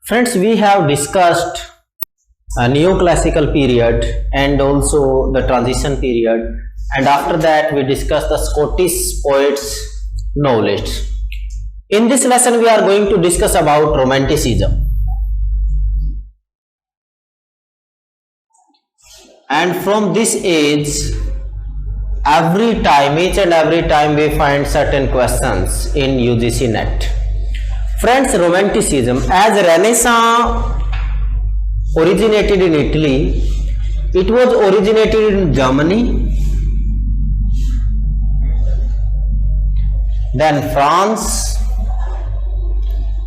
Friends, we have discussed a neoclassical period and also the transition period, and after that we discussed the Scottish poets novelists. In this lesson we are going to discuss about romanticism. And from this age, each and every time we find certain questions in UGC net. Friends, romanticism, as Renaissance originated in Italy, it was originated in Germany, then France,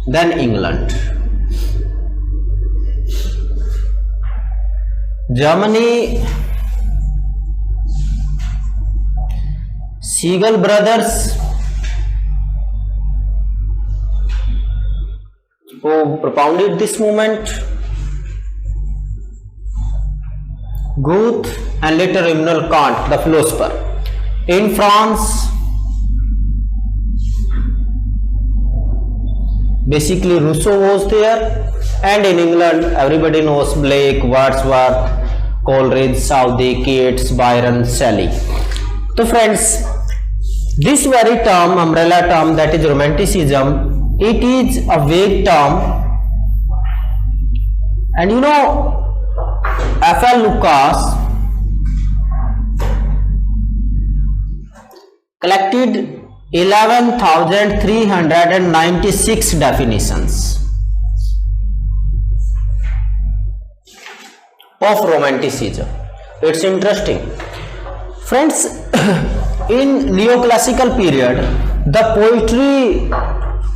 then England. Germany, Siegel brothers, who propounded this movement, Goethe, and later Immanuel Kant, the philosopher. In France, basically Rousseau was there, and in England everybody knows Blake, Wordsworth, Coleridge, Southey, Keats, Byron, Shelley. So friends, this very term, umbrella term, that is romanticism, it is a vague term, and you know, F.L. Lucas collected 11,396 definitions of romanticism. It's interesting. Friends, in neoclassical period, the poetry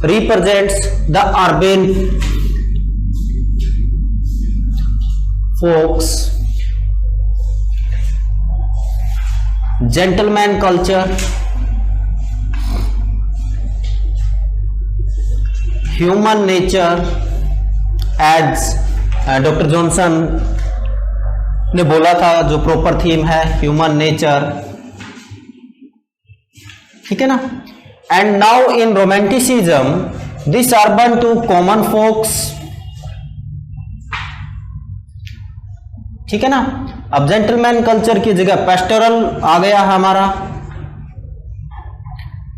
represents the urban folks, gentleman culture, human nature, as doctor Johnson ने बोला था, जो proper theme है human nature, ठीक है ना. And now in romanticism this urban to common folks, ठीक है ना. अब जेंटलमैन कल्चर की जगह पेस्टोरल आ गया है हमारा,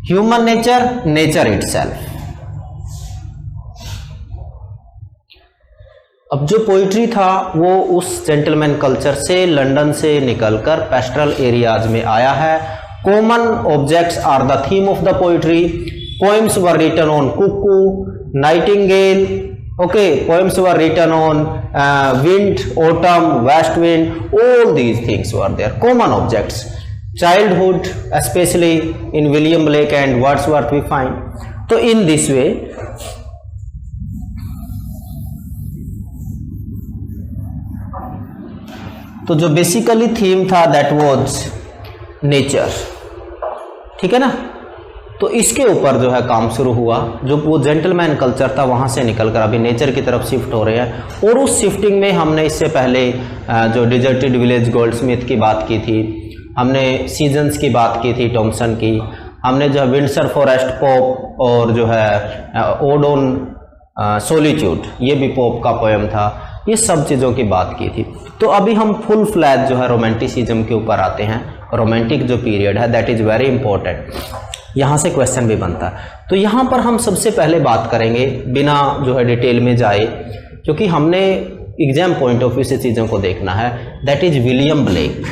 ह्यूमन नेचर, नेचर इटसेल्फ. अब जो पोइट्री था वो उस जेंटलमैन कल्चर से, लंदन से निकलकर पेस्टोरल एरियाज में आया है. Common objects are the theme of the poetry. Poems were written on cuckoo, nightingale. Okay, poems were written on wind, autumn, west wind, all these things were there, common objects. Childhood, especially in William Blake and Wordsworth we find. So in this way, तो जो basically theme था that was nature, ठीक है ना. तो इसके ऊपर जो है काम शुरू हुआ. जो वो जेंटलमैन कल्चर था वहाँ से निकलकर अभी नेचर की तरफ शिफ्ट हो रहे हैं. और उस शिफ्टिंग में हमने इससे पहले जो डिजर्टेड विलेज गोल्डस्मिथ की बात की थी, हमने सीजन्स की बात की थी टॉमसन की, हमने जो है विंडसर फॉरेस्ट पोप और जो है ओड ऑन सोलिट्यूड, ये भी पोप का पोएम था, ये सब चीज़ों की बात की थी. तो अभी हम फुल फ्लैज जो है रोमांटिसिज्म के ऊपर आते हैं. रोमांटिक जो पीरियड है दैट इज़ वेरी इंपॉर्टेंट. यहाँ से क्वेश्चन भी बनता है. तो यहाँ पर हम सबसे पहले बात करेंगे बिना जो है डिटेल में जाए, क्योंकि हमने एग्जाम पॉइंट ऑफ व्यू से चीज़ों को देखना है. That is William Blake.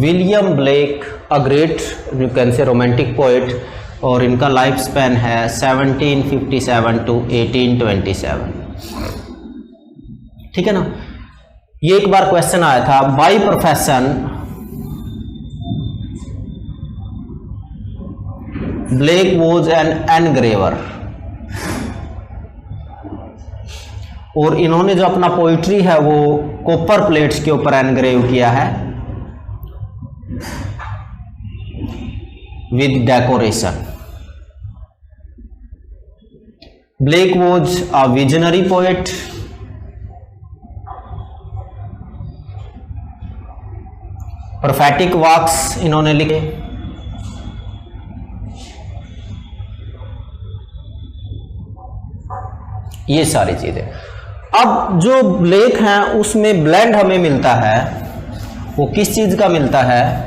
William Blake, a great you can से रोमांटिक पोएट, और इनका लाइफ स्पैन है 1757 टू 1827, ठीक है ना. ये एक बार क्वेश्चन आया था, by profession Blake was an engraver, और इन्होंने जो अपना पोइट्री है वो कॉपर प्लेट्स के ऊपर एनग्रेव किया है with decoration. Blake was a visionary poet. Prophetic works इन्होंने लिखे. ये सारी चीजें। अब जो ब्लेक है उसमें ब्लेंड हमें मिलता है, वो किस चीज का मिलता है?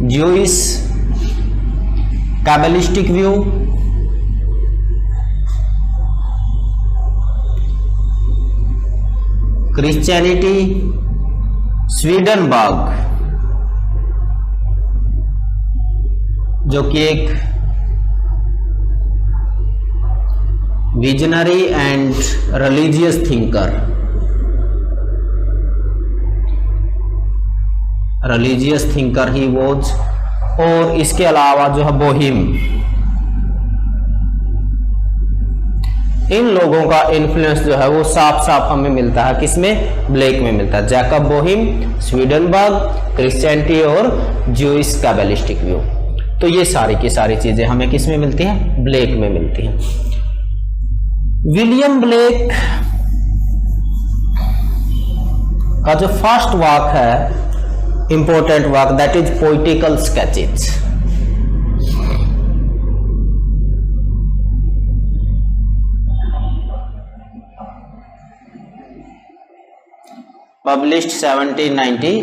ज्यूइश काबलिस्टिक व्यू, क्रिश्चियनिटी, स्वीडनबर्ग जो कि एक visionary and religious thinker, he was. और इसके अलावा जो है बोहिम, इन लोगों का इन्फ्लुएंस जो है वो साफ साफ हमें मिलता है, किसमें? ब्लेक में मिलता है। जैकब बोहिम, स्वीडनबर्ग, क्रिश्चियनिटी और ज्यूइश काबलिस्टिक व्यू। तो ये सारी की सारी चीजें हमें किस में मिलती हैं? ब्लेक में मिलती हैं। विलियम ब्लेक का जो फर्स्ट वर्क है, important work, that is poetical sketches. Published 1793।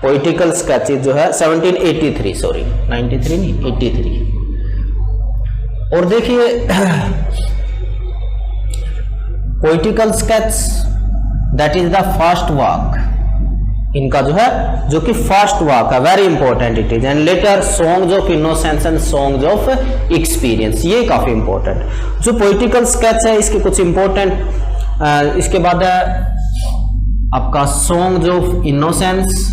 Poetical sketches जो है 1783, सॉरी 93 नहीं 83। और देखिए poetical sketch that is the first work इनका जो है, जो कि फर्स्ट वर्क है, very important it is. And later songs of innocence and songs of experience, ये काफी इंपॉर्टेंट। जो पोइटिकल स्केच है इसके कुछ इंपॉर्टेंट, इसके बाद है आपका songs of innocence,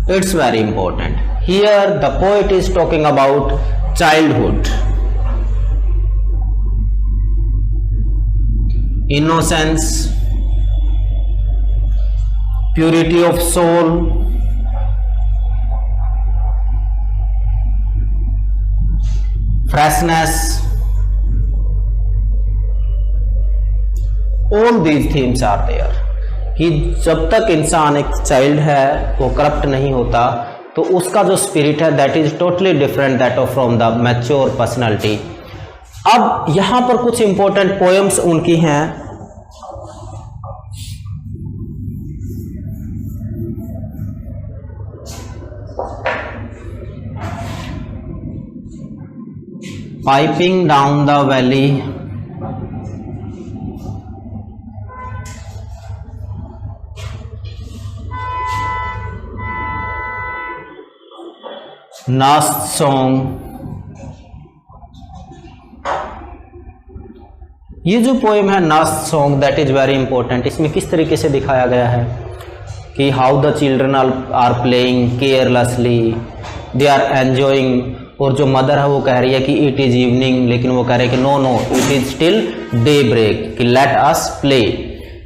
it's very important. Here the poet is talking about childhood, innocence, purity of soul, freshness, all these themes are there. कि जब तक इंसान एक चाइल्ड है वो करप्ट नहीं होता, तो उसका जो स्पिरिट है that is totally different that of from the mature personality. अब यहां पर कुछ इंपॉर्टेंट पोएम्स उनकी हैं। पाइपिंग डाउन द वैली, नास्ट सॉन्ग, ये जो पोएम है नास्ट song that is very important. इसमें किस तरीके से दिखाया गया है कि how the children are playing carelessly, they are enjoying, और जो मदर है वो कह रही है कि इट इज इवनिंग, लेकिन वो कह रहे हैं कि no no it is still day break, कि लेट अस प्ले।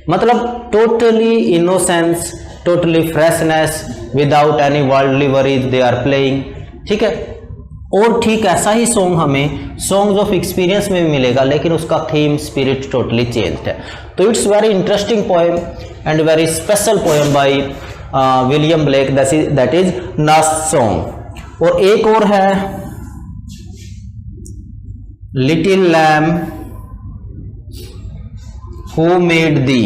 मतलब totally innocence, totally freshness, without any worldly worries they are playing, ठीक है। और ठीक ऐसा ही सॉन्ग हमें सॉन्ग्स ऑफ एक्सपीरियंस में भी मिलेगा, लेकिन उसका थीम स्पिरिट टोटली चेंज्ड है। तो it's very interesting poem and very special poem by William Blake, that is नास्ट सॉन्ग। और एक और है little lamb who made thee,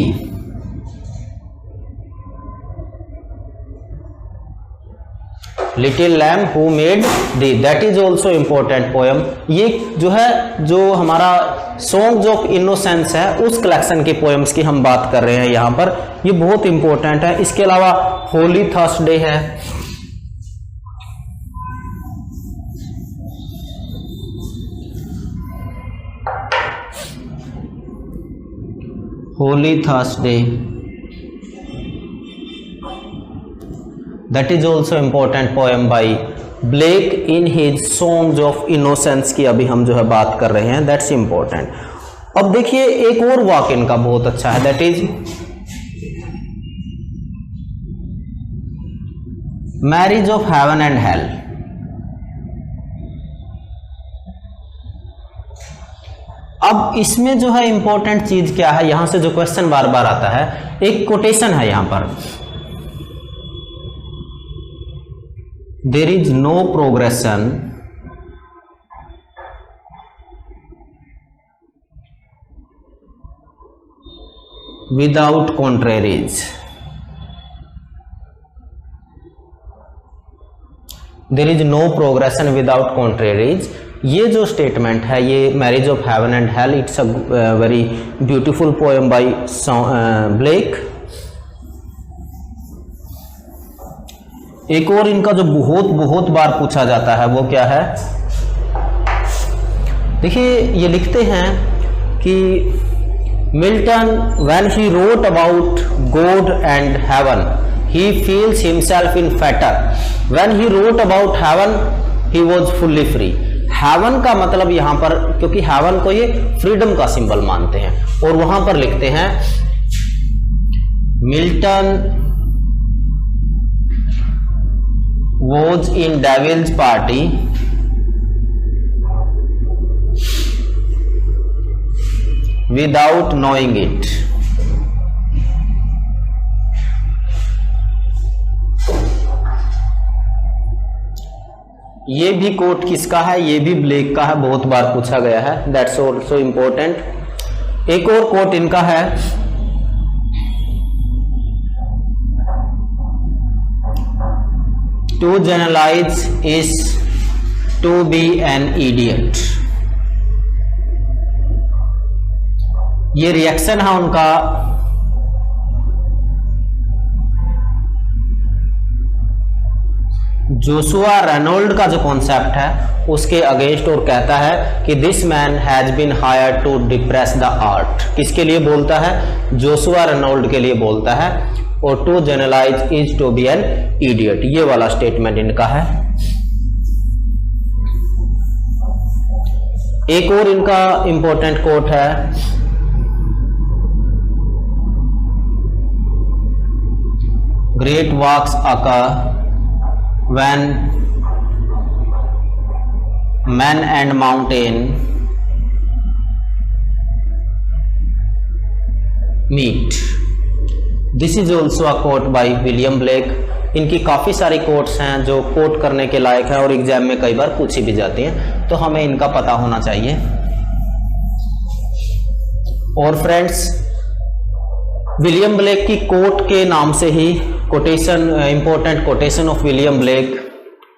little lamb who made thee, that is also important poem. ये जो है, जो हमारा सॉन्ग्स ऑफ इनोसेंस है उस कलेक्शन के पोएम्स की हम बात कर रहे हैं यहाँ पर, ये बहुत इंपॉर्टेंट है। इसके अलावा होली थर्सडे है, holy Thursday that is also important poem by Blake in his songs of innocence की अभी हम जो है बात कर रहे हैं, दैट्स इंपॉर्टेंट। अब देखिए एक और वाक इनका बहुत अच्छा है, that is marriage of heaven and hello. अब इसमें जो है इंपॉर्टेंट चीज क्या है, यहां से जो क्वेश्चन बार बार आता है, एक कोटेशन है यहां पर, there is no progression without contraries. There is no progression without contraries. ये जो स्टेटमेंट है, ये marriage of heaven and hell, it's a very beautiful poem by Blake. एक और इनका जो बहुत बहुत बार पूछा जाता है वो क्या है, देखिए ये लिखते हैं कि Milton when he wrote about God and heaven he feels himself in fetter, when he wrote about heaven he was fully free। Heaven का मतलब यहां पर, क्योंकि हेवन को ये फ्रीडम का सिंबल मानते हैं, और वहां पर लिखते हैं Milton was in devil's party without knowing it। ये भी कोट किसका है, ये भी ब्लेक का है, बहुत बार पूछा गया है, दैट्स ऑल्सो इंपॉर्टेंट। एक और कोट इनका है, to generalize is to be an idiot. ये रिएक्शन है उनका जोशुआ रेनोल्ड का जो कॉन्सेप्ट है उसके अगेंस्ट, और कहता है कि this man has been hired to depress the art. किसके लिए बोलता है, जोशुआ रेनोल्ड के लिए बोलता है, और to generalize is to be an idiot, ये वाला स्टेटमेंट इनका है। एक और इनका इंपॉर्टेंट कोट है, great works occur when man and mountain meet। This is also a quote by William Blake. इनकी काफ़ी सारी कोट्स हैं जो कोट करने के लायक है और एग्जाम में कई बार पूछी भी जाती हैं, तो हमें इनका पता होना चाहिए। और फ्रेंड्स, विलियम ब्लेक की कोट के नाम से ही quotation, important quotation of William Blake,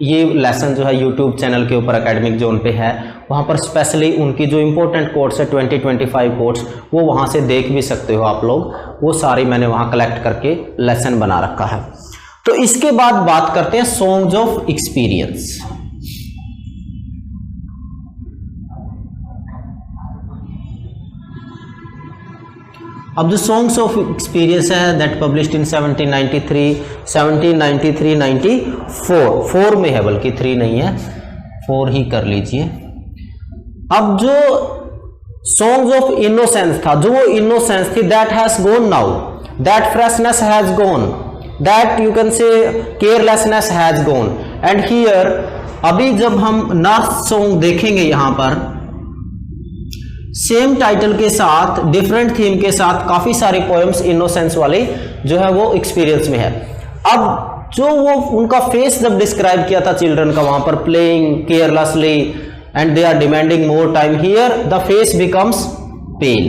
ये लेसन जो है यूट्यूब चैनल के ऊपर एकेडमिक जोन पे है, वहाँ पर स्पेशली उनकी जो इंपॉर्टेंट कोट्स है 20-25 कोट्स, वो वहाँ से देख भी सकते हो आप लोग, वो सारी मैंने वहाँ कलेक्ट करके लेसन बना रखा है। तो इसके बाद बात करते हैं सॉन्ग्स ऑफ एक्सपीरियंस। अब जो सॉन्ग्स ऑफ एक्सपीरियंस है दैट पब्लिश्ड इन 1793, 94 में है, बल्कि 3 नहीं है, 4 ही कर लीजिए। अब जो सॉन्ग्स ऑफ इनोसेंस था, जो वो इनोसेंस थी, that has gone now, that freshness has gone, that you can से carelessness has gone. And here अभी जब हम नर्स सॉन्ग देखेंगे, यहां पर सेम टाइटल के साथ, डिफरेंट थीम के साथ काफी सारी पोएम्स इनोसेंस वाली जो है वो एक्सपीरियंस में है। अब जो वो उनका फेस जब डिस्क्राइब किया था चिल्ड्रन का, वहां पर playing carelessly and they are demanding more time, here the face becomes pale,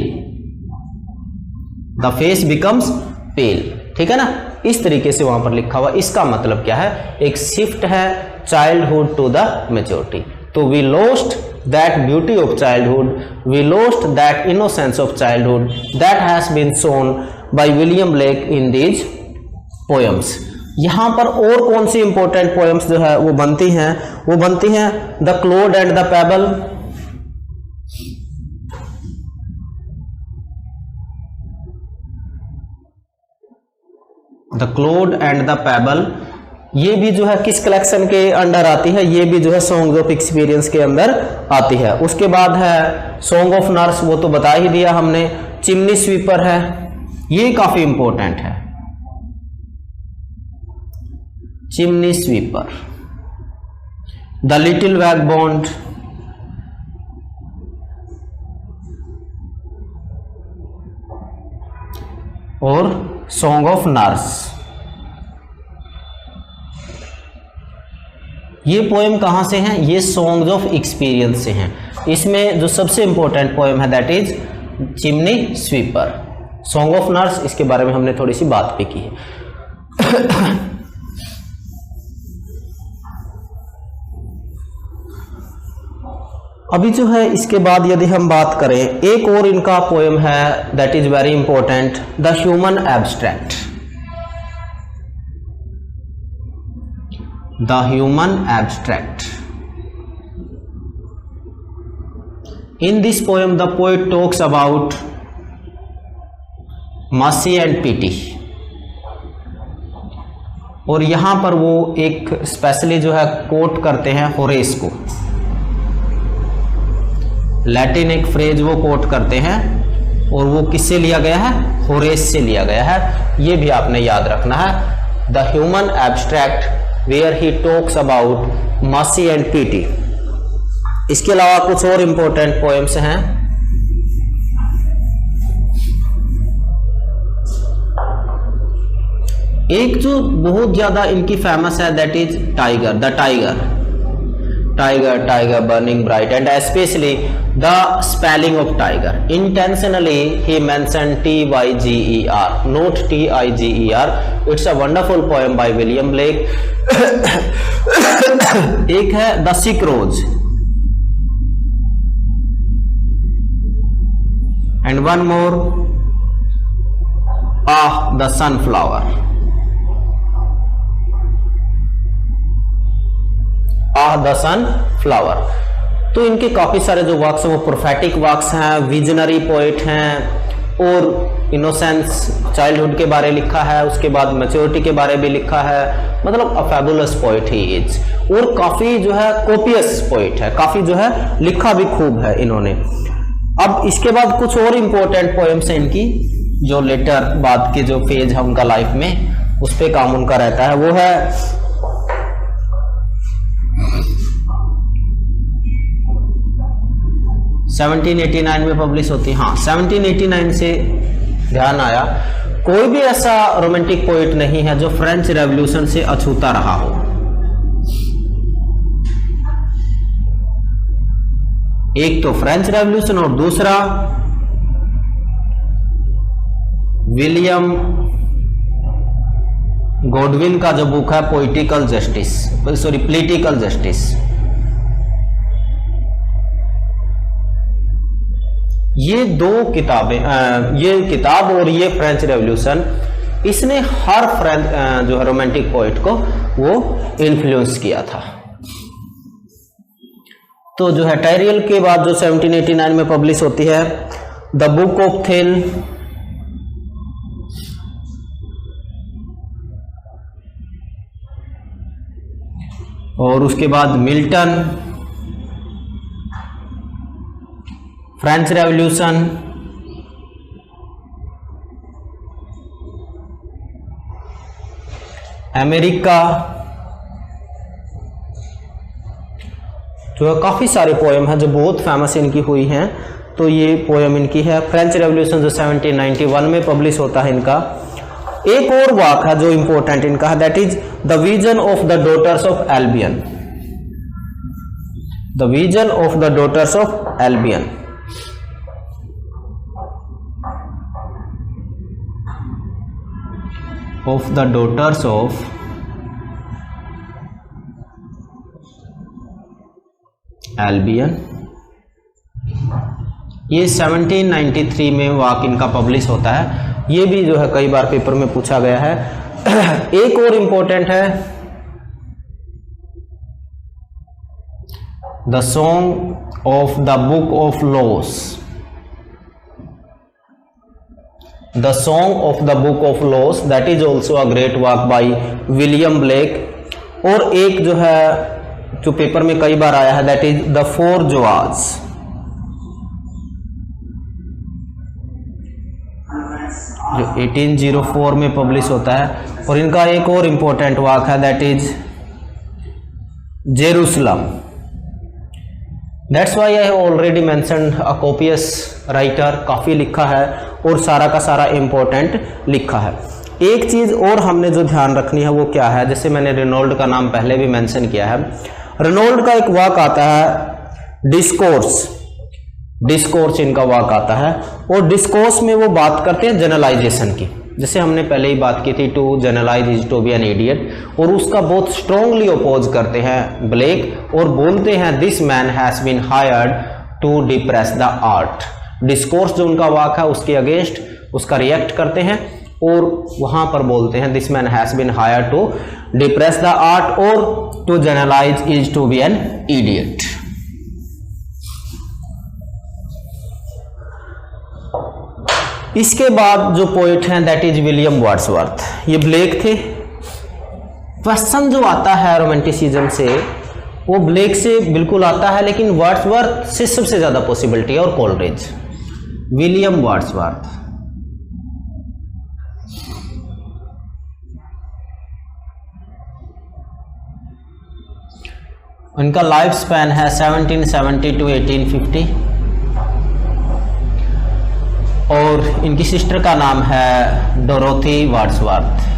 the face becomes pale, ठीक है ना, इस तरीके से वहां पर लिखा हुआ। इसका मतलब क्या है, एक शिफ्ट है चाइल्डहुड टू द मेच्योरिटी। तो we lost that beauty of childhood, we lost that innocence of childhood that has been shown by William Blake in these poems। यहाँ पर और कौन सी इंपॉर्टेंट पोएम्स जो है वो बनती हैं, वो बनती हैं the क्लोड and the payable, the क्लोड and the payable, ये भी जो है किस कलेक्शन के अंडर आती है, ये भी जो है सॉन्ग ऑफ एक्सपीरियंस के अंदर आती है। उसके बाद है सॉन्ग ऑफ नर्स, वो तो बता ही दिया हमने। चिमनी स्वीपर है, ये काफी इंपॉर्टेंट है, चिमनी स्वीपर। द लिटिल वैगबॉन्ड, और सॉन्ग ऑफ नर्स। ये पोएम कहाँ से हैं? ये सॉन्ग्स ऑफ एक्सपीरियंस से हैं। इसमें जो सबसे इंपॉर्टेंट पोएम है that is chimney sweeper. Song of nurse, इसके बारे में हमने थोड़ी सी बात भी की है। अभी जो है इसके बाद यदि हम बात करें, एक और इनका पोएम है that is very important, the human abstract. The human abstract. In this poem the poet talks about mercy and pity, और यहां पर वो एक स्पेशली जो है कोट करते हैं होरेस को। लैटिन एक फ्रेज वो कोट करते हैं और वो किससे लिया गया है? होरेस से लिया गया है। ये भी आपने याद रखना है। The human abstract where he talks about mercy and pity. इसके अलावा कुछ और इंपॉर्टेंट पोएम्स हैं। एक जो बहुत ज्यादा इनकी फेमस है that is tiger, the tiger. Tiger tiger burning bright, and specially the spelling of tiger. Intentionally ही mention TYGER, not TIGER। It's a wonderful poem by William Blake. एक है the sick rose, and one more, the sunflower। The sunflower. तो इनके काफी सारे जो works हैं वो प्रोफेटिक वर्क्स हैं, विजनरी पोएट हैं, और इनोसेंस चाइल्डहुड के बारे लिखा है, उसके बाद मैच्योरिटी के बारे भी लिखा है। मतलब a fabulous poet he is, और काफी जो है कोपियस पोएट है, काफी जो है लिखा भी खूब है इन्होंने। अब इसके बाद कुछ और इंपॉर्टेंट पोएम्स हैं इनकी, जो लेटर बाद के जो फेज है उनका लाइफ में, उस पे काम उनका रहता है। वो है 1789 में पब्लिश होती है। हाँ, 1789 से ध्यान आया, कोई भी ऐसा रोमांटिक पोएट नहीं है जो फ्रेंच रेवोल्यूशन से अछूता रहा हो। एक तो फ्रेंच रेवोल्यूशन और दूसरा विलियम गॉडविन का जो बुक है पोलिटिकल जस्टिस। ये दो किताबें, ये किताब और ये फ्रेंच रेवोल्यूशन, इसने हर फ्रेंच जो है रोमांटिक पोएट को वो इन्फ्लुएंस किया था। तो जो है टायरियल के बाद जो 1789 में पब्लिश होती है द बुक ऑफ थिल, और उसके बाद मिल्टन, फ्रेंच रेवोल्यूशन, अमेरिका, जो है काफी सारे पोएम हैं जो बहुत फेमस इनकी हुई हैं। तो ये पोएम इनकी है। फ्रेंच रेवोल्यूशन जो 1791 में पब्लिश होता है इनका। एक और वाक है जो इंपॉर्टेंट इनका है that is the vision of the daughters of Albion. The vision of the daughters of Albion. Of the daughters of Albion. ये 1793 में वाक इनका पब्लिश होता है। ये भी जो है कई बार पेपर में पूछा गया है। एक और इंपॉर्टेंट है the song of the book of loss. The song of the book of loss that is also a great work by William black. और एक जो है जो पेपर में कई बार आया है that is the four jaws. जो 1804 में पब्लिश होता है। और इनका एक और इंपॉर्टेंट वर्क है that is Jerusalem. That's why I have already mentioned a copious writer, काफ़ी लिखा है और सारा का सारा इम्पोर्टेंट लिखा है। एक चीज़ और हमने जो ध्यान रखनी है वो क्या है, जैसे मैंने रेनॉल्ड का नाम पहले भी मेंशन किया है। रेनॉल्ड का एक वाक आता है डिस्कोर्स, डिस्कोर्स इनका वाक आता है, और डिस्कोर्स में वो बात करते हैं जनरलाइजेशन की, जैसे हमने पहले ही बात की थी, to generalize is to be an idiot, और उसका बहुत स्ट्रांगली अपोज करते हैं ब्लेक और बोलते हैं this man has been hired to depress the art. Discourse जो उनका वाक है उसके अगेंस्ट उसका रिएक्ट करते हैं और वहां पर बोलते हैं this man has been hired to depress the art और to generalize is to be an idiot. इसके बाद जो पोइट हैं दैट इज विलियम वर्ड्सवर्थ, ये ब्लेक थे। क्वेश्चन जो आता है रोमांटिसिज्म से वो ब्लेक से बिल्कुल आता है, लेकिन वर्ड्सवर्थ से सबसे ज्यादा पॉसिबिलिटी है, और कोलरिज। विलियम वर्ड्सवर्थ, उनका लाइफ स्पैन है 1770 टू 1850, और इनकी सिस्टर का नाम है डोरोथी वर्ड्सवर्थ।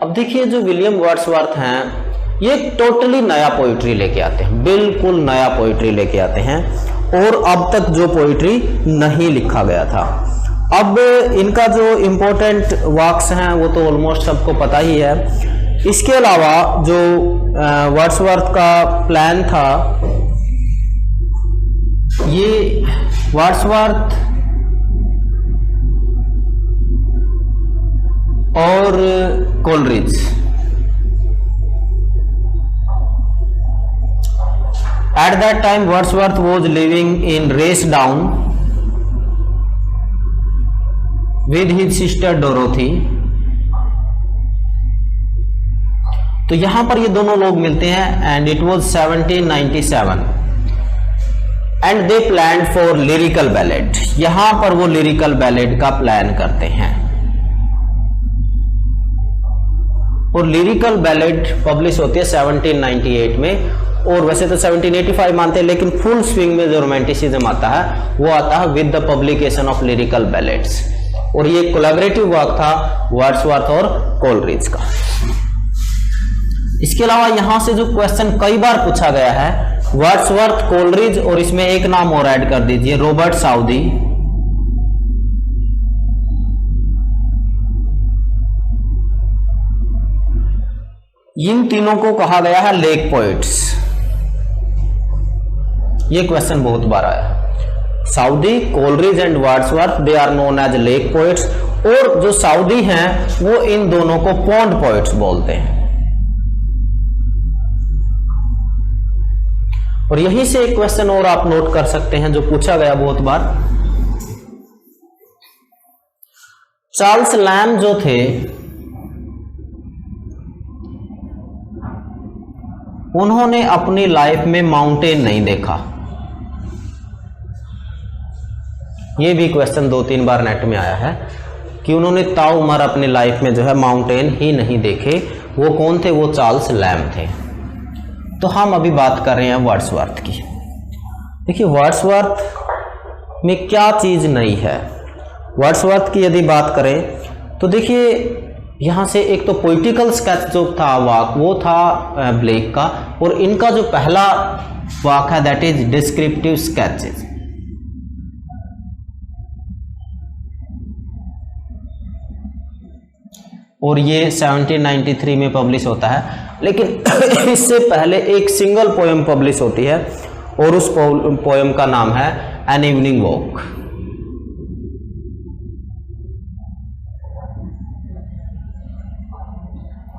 अब देखिए जो विलियम वर्ड्सवर्थ हैं ये टोटली नया पोइट्री लेके आते हैं, बिल्कुल नया पोइट्री लेके आते हैं, और अब तक जो पोइट्री नहीं लिखा गया था। अब इनका जो इम्पोर्टेंट वर्क्स हैं वो तो ऑलमोस्ट सबको पता ही है। इसके अलावा जो वर्ड्सवर्थ का प्लान था, ये वर्ड्सवर्थ और Coleridge at that time Wordsworth was living in Racedown with his sister Dorothy. तो यहां पर ये दोनों लोग मिलते हैं and it was 1797 and they plan for lyrical ballad. यहां पर वो लिरिकल बैलेड का प्लान करते हैं, और लिरिकल बैलेड पब्लिश होती है 1798 में, और वैसे तो 1785 मानते हैं, लेकिन फुल स्विंग में जो रोमांटिसिज्म आता है वो आता है with the publication of lyrical ballads, और ये कोलैबोरेटिव वर्क था वर्ड्सवर्थ और कोलरिज का। इसके अलावा यहां से जो क्वेश्चन कई बार पूछा गया है, वर्ड्सवर्थ, कोलरिज, और इसमें एक नाम और ऐड कर दीजिए, रॉबर्ट साउदी। इन तीनों को कहा गया है लेक पोइट्स। ये क्वेश्चन बहुत बार आया। Southey, Coleridge and Wordsworth they are known as lake poets, और जो साउदी हैं वो इन दोनों को पॉन्ड पोइट्स बोलते हैं। और यहीं से एक क्वेश्चन और आप नोट कर सकते हैं जो पूछा गया बहुत बार। चार्ल्स लैम्ब जो थे उन्होंने अपनी लाइफ में माउंटेन नहीं देखा। ये भी क्वेश्चन 2-3 बार नेट में आया है कि उन्होंने ताउमर अपनी लाइफ में जो है माउंटेन ही नहीं देखे। वो कौन थे? वो चार्ल्स लैम्ब थे। तो हम अभी बात कर रहे हैं वर्ड्सवर्थ की। देखिए वर्ड्सवर्थ में क्या चीज़ नई है। वर्ड्सवर्थ की यदि बात करें तो देखिए यहाँ से एक तो पोइटिकल स्केच जो था वाक वो था ब्लेक का, और इनका जो पहला वाक है दैट इज डिस्क्रिप्टिव स्केचेस। और ये 1793 में पब्लिश होता है, लेकिन इससे पहले एक सिंगल पोएम पब्लिश होती है और उस पोएम का नाम है an evening walk.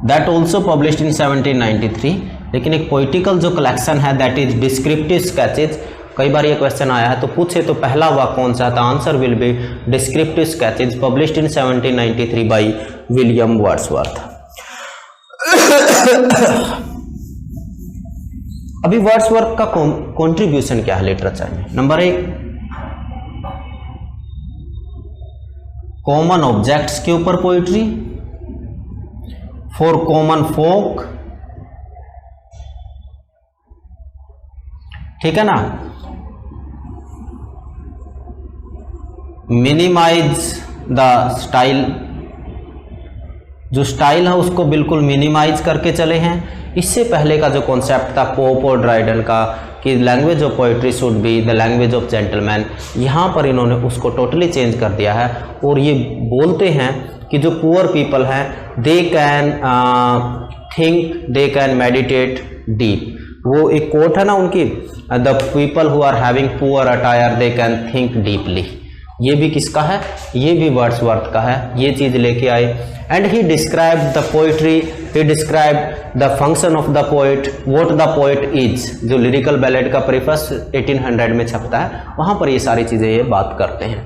That also published in 1793। लेकिन एक पोइटिकल जो कलेक्शन है दैट इज डिस्क्रिप्टिव स्केचेज। कई बार ये क्वेश्चन आया है तो पूछे तो पहला वाक कौन सा था? Answer will be descriptive sketches published in 1793 bye William Wordsworth. अभी वर्ड्सवर्थ का कंट्रीब्यूशन क्या है लिटरेचर में? नंबर 1, कॉमन ऑब्जेक्ट्स के ऊपर पोइट्री, फॉर कॉमन फोक, ठीक है ना। मिनिमाइज द स्टाइल, जो स्टाइल है उसको बिल्कुल मिनिमाइज करके चले हैं। इससे पहले का जो कॉन्सेप्ट था पोप और ड्राइडन का कि language of poetry should be the language of gentleman, यहाँ पर इन्होंने उसको टोटली चेंज कर दिया है और ये बोलते हैं कि जो पुअर पीपल हैं they can think, they can meditate deep. वो एक कोट है ना उनकी, the people who are having poor attire they can think deeply. ये भी किसका है, ये भी वर्ड्सवर्थ का है, ये चीज लेके आए। And he describe the poetry, he describe the function of the poet, what the poet is, जो लिरिकल बैलेड का प्रीफेस 1800 में छपता है, वहां पर ये सारी चीजें ये बात करते हैं।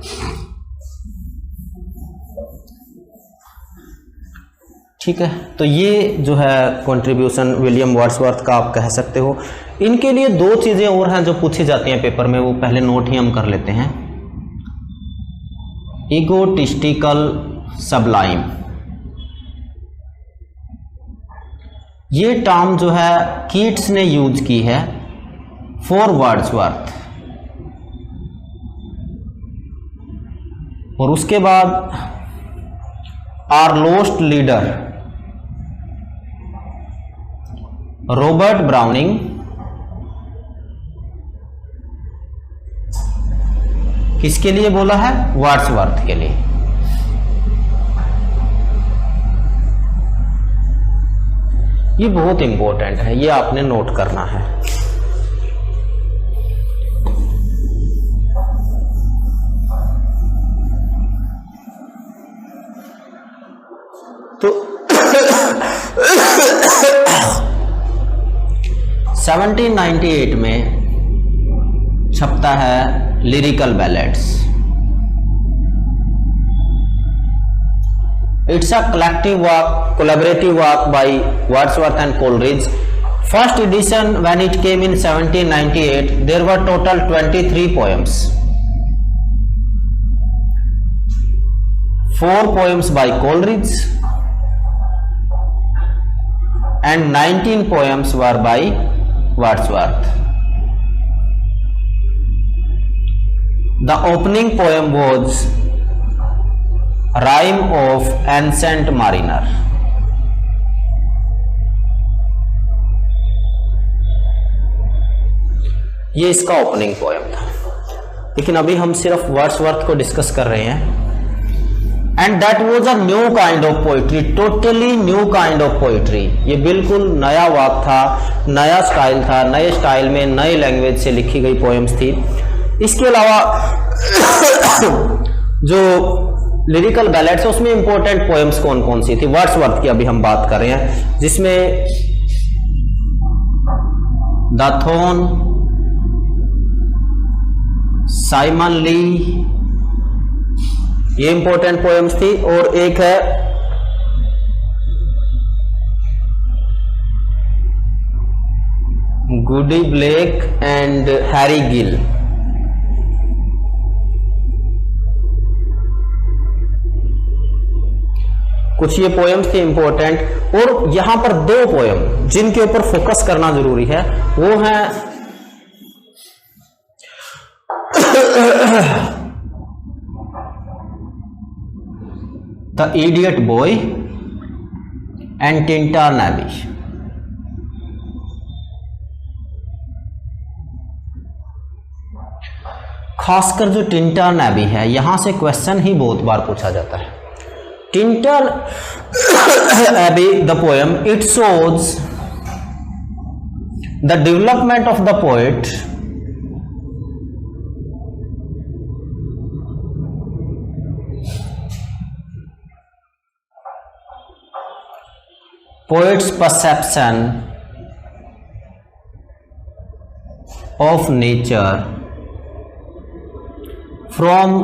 ठीक है, तो ये जो है कंट्रीब्यूशन विलियम वर्ड्सवर्थ का आप कह सकते हो। इनके लिए दो चीजें और हैं जो पूछी जाती हैं पेपर में, वो पहले नोट ही हम कर लेते हैं। इगोटिस्टिकल सबलाइम, ये टर्म जो है कीट्स ने यूज की है फॉर वर्ड्सवर्थ। और उसके बाद are lost leader Robert Browning, किसके लिए बोला है, वर्ड्सवर्थ के लिए। ये बहुत इंपॉर्टेंट है, ये आपने नोट करना है। तो 1798 में छपता है lyrical ballads. It's a collective work, collaborative work by Wordsworth and Coleridge. First edition, when it came in 1798, there were total 23 poems. 4 poems by Coleridge and 19 poems were by Wordsworth. The opening poem was Rime of Ancient Mariner. ये इसका opening poem था, लेकिन अभी हम सिर्फ Wordsworth को discuss कर रहे हैं। And that was a new kind of poetry, totally new kind of poetry. ये बिल्कुल नया वर्क था, नया स्टाइल था, नए स्टाइल में नए लैंग्वेज से लिखी गई पोएम्स थी। इसके अलावा जो लिरिकल बैलेड्स है उसमें इंपॉर्टेंट पोएम्स कौन कौन सी थी, वर्ड्सवर्थ की अभी हम बात कर रहे हैं, जिसमें द थॉर्न, साइमन ली, ये इंपॉर्टेंट पोएम्स थी। और एक है गुडी ब्लेक एंड हैरी गिल। कुछ ये पोएम्स थे इंपॉर्टेंट। और यहां पर 2 पोएम जिनके ऊपर फोकस करना जरूरी है, वो है द इडियट बॉय एंड टिंटार नैबी। खासकर जो टिंटार नैबी है, यहां से क्वेश्चन ही बहुत बार पूछा जाता है। Tinter Abbey, the poem, it shows the development of the poet poet's perception of nature from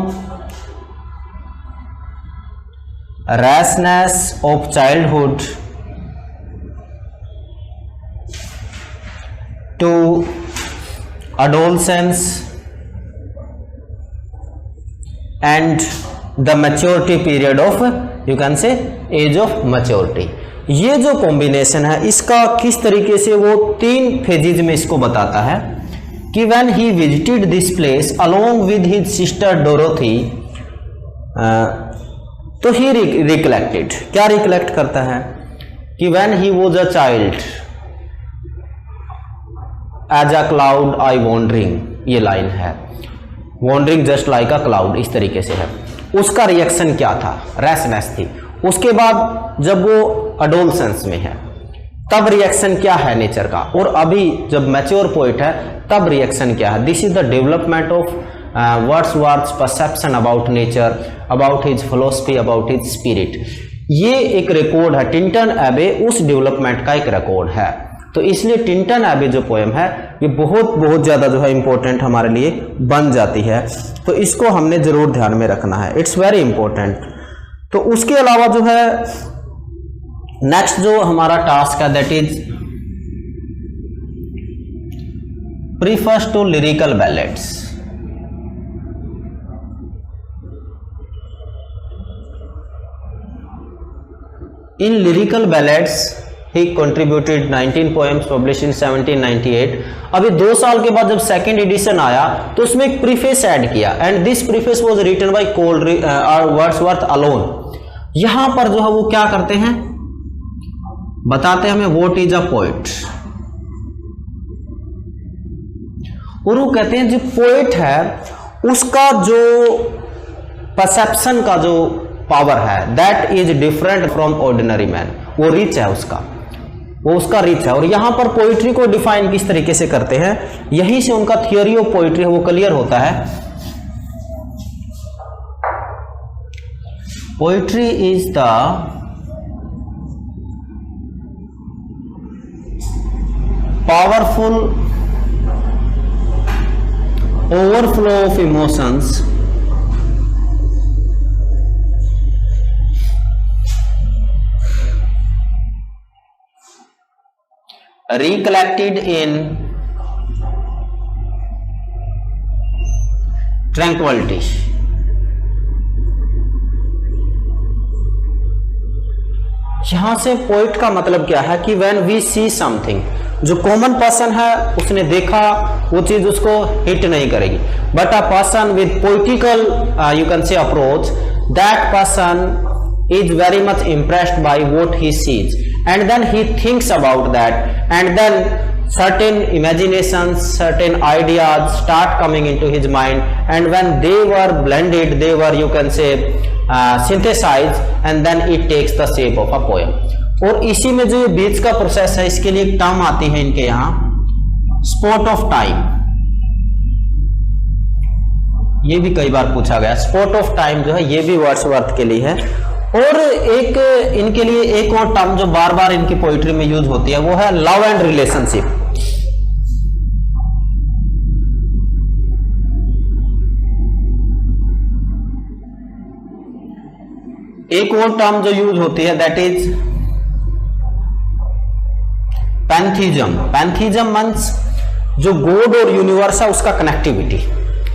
rashness of childhood to adolescence and the maturity period of, you can say, age of maturity। ये जो combination है इसका किस तरीके से वो 3 phases में इसको बताता है। कि when he visited this place along with his sister Dorothy, तो ही रिकलेक्टेड, क्या रिकलेक्ट करता है कि when he was a child as a cloud I wandering, ये लाइन है, wandering just like a cloud, इस तरीके से है। उसका रिएक्शन क्या था, रेस्टनेस थी। उसके बाद जब वो अडोलसेंस में है तब रिएक्शन क्या है नेचर का, और अभी जब मैच्योर पोइट है तब रिएक्शन क्या है। This is the development of Wordsworth's perception about nature, about his philosophy, about his spirit. ये एक रिकॉर्ड है, टिंटन एबे उस डेवलपमेंट का एक रिकॉर्ड है। तो इसलिए टिंटन एबे जो पोएम है ये बहुत बहुत ज़्यादा जो है इंपॉर्टेंट हमारे लिए बन जाती है, तो इसको हमने ज़रूर ध्यान में रखना है, इट्स वेरी इंपॉर्टेंट। तो उसके अलावा जो है नेक्स्ट जो हमारा टास्क है that is prefers to lyrical ballads. In lyrical ballads he contributed 19 poems publish in 1798। अभी 2 साल के बाद जब सेकेंड एडिशन आया तो उसमें एक प्रीफेस ऐड किया, and this preface was written by Wordsworth alone. यहां पर जो है वो क्या करते हैं, बताते हैं हमें व्हाट इज अ पोएट, और वो कहते हैं जो पोएट है उसका जो परसेप्शन का जो पावर है that is different from ordinary man, वो रिच है उसका रिच है। और यहां पर पोइट्री को डिफाइन किस तरीके से करते हैं, यहीं से उनका थियोरी ऑफ पोइट्री है वो क्लियर होता है। Poetry is the powerful overflow of emotions recollected in tranquility। यहां से पोइट का मतलब क्या है कि व्हेन वी सी समथिंग, जो कॉमन पर्सन है उसने देखा वो चीज उसको हिट नहीं करेगी, but a person with poetical you can से approach, that person is very much impressed by what he sees, and then he thinks about that, and then certain imaginations, certain ideas start coming into his mind, and when they were blended, they were you can say synthesized, and then it takes the shape of a poem। और इसी में जो ये बीच का process है इसके लिए एक टर्म आती है इनके यहाँ, स्पॉट ऑफ टाइम। ये भी कई बार पूछा गया, स्पॉट ऑफ टाइम जो है ये भी वर्ड्सवर्थ के लिए है। और एक इनके लिए एक और टर्म जो बार बार इनकी पोइट्री में यूज होती है वो है लव एंड रिलेशनशिप। एक और टर्म जो यूज होती है that is pantheism. Pantheism means जो गॉड और यूनिवर्स है उसका connectivity,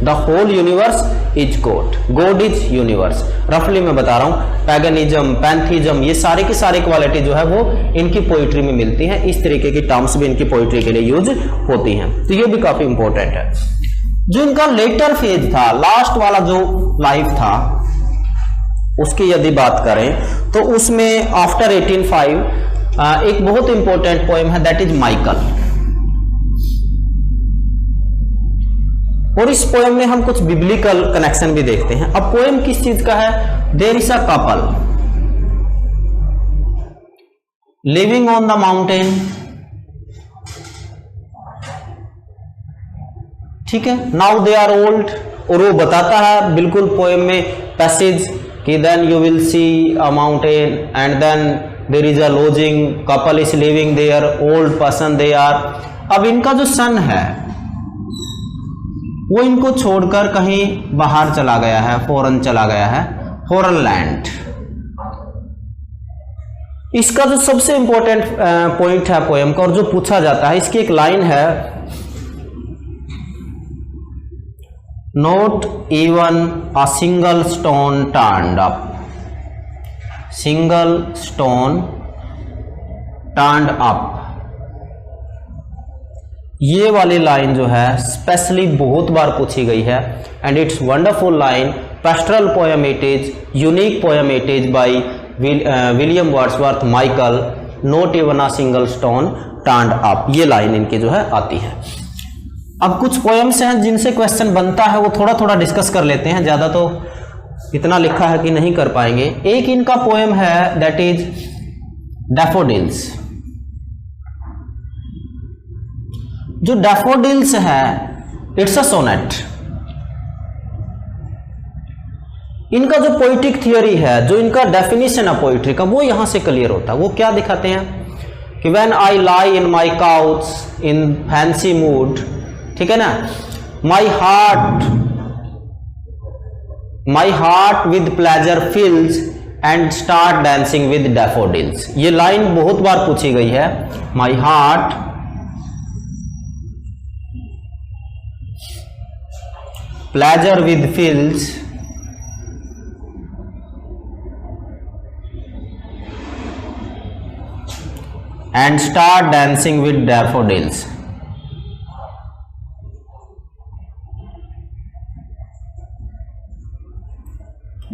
the whole universe is God, God is universe. रफली मैं बता रहा हूं, पैगनिज्म, पैंथीजम, ये सारे की सारी क्वालिटी जो है वो इनकी पोइट्री में मिलती हैं। इस तरीके की टर्म्स भी इनकी पोइट्री के लिए यूज होती हैं, तो ये भी काफी इंपॉर्टेंट है। जो इनका लेटर फेज था, लास्ट वाला जो लाइफ था उसकी यदि बात करें तो उसमें आफ्टर 1805 एक बहुत इंपॉर्टेंट पोएम है दैट इज माइकल। और इस पोएम में हम कुछ बिब्लिकल कनेक्शन भी देखते हैं। अब पोएम किस चीज का है, there is a couple living on the mountain, ठीक है, नाउ दे आर ओल्ड। और वो बताता है बिल्कुल पोएम में पैसेज कि then you will see a mountain and then there is a lodging, couple is living there, old person they are. अब इनका जो सन है वो इनको छोड़कर कहीं बाहर चला गया है, फॉरेन चला गया है, फॉरेन लैंड। इसका जो सबसे इंपॉर्टेंट पॉइंट है पोएम का और जो पूछा जाता है, इसकी एक लाइन है, not even a single stone turned up, single stone turned up. ये वाली लाइन जो है स्पेशली बहुत बार पूछी गई है, and it's wonderful line, pastoral poem it is, unique poem it is by William Wordsworth Michael, not even a single stone turned up. ये लाइन इनकी जो है आती है। अब कुछ पोएम्स हैं जिनसे क्वेश्चन बनता है, वो थोड़ा थोड़ा डिस्कस कर लेते हैं, ज़्यादा तो इतना लिखा है कि नहीं कर पाएंगे। एक इनका पोएम है दैट इज डैफोडिल्स। जो डैफोडिल्स है इट्स अ सोनेट। इनका जो पोइटिक थियोरी है, जो इनका डेफिनेशन है पोइट्री का, वो यहां से क्लियर होता है। वो क्या दिखाते हैं कि when I lie in my couch in fancy mood, ठीक है ना, my heart with pleasure fills and start dancing with daffodils. ये लाइन बहुत बार पूछी गई है। My heart pleasure with fills and start dancing with daffodils।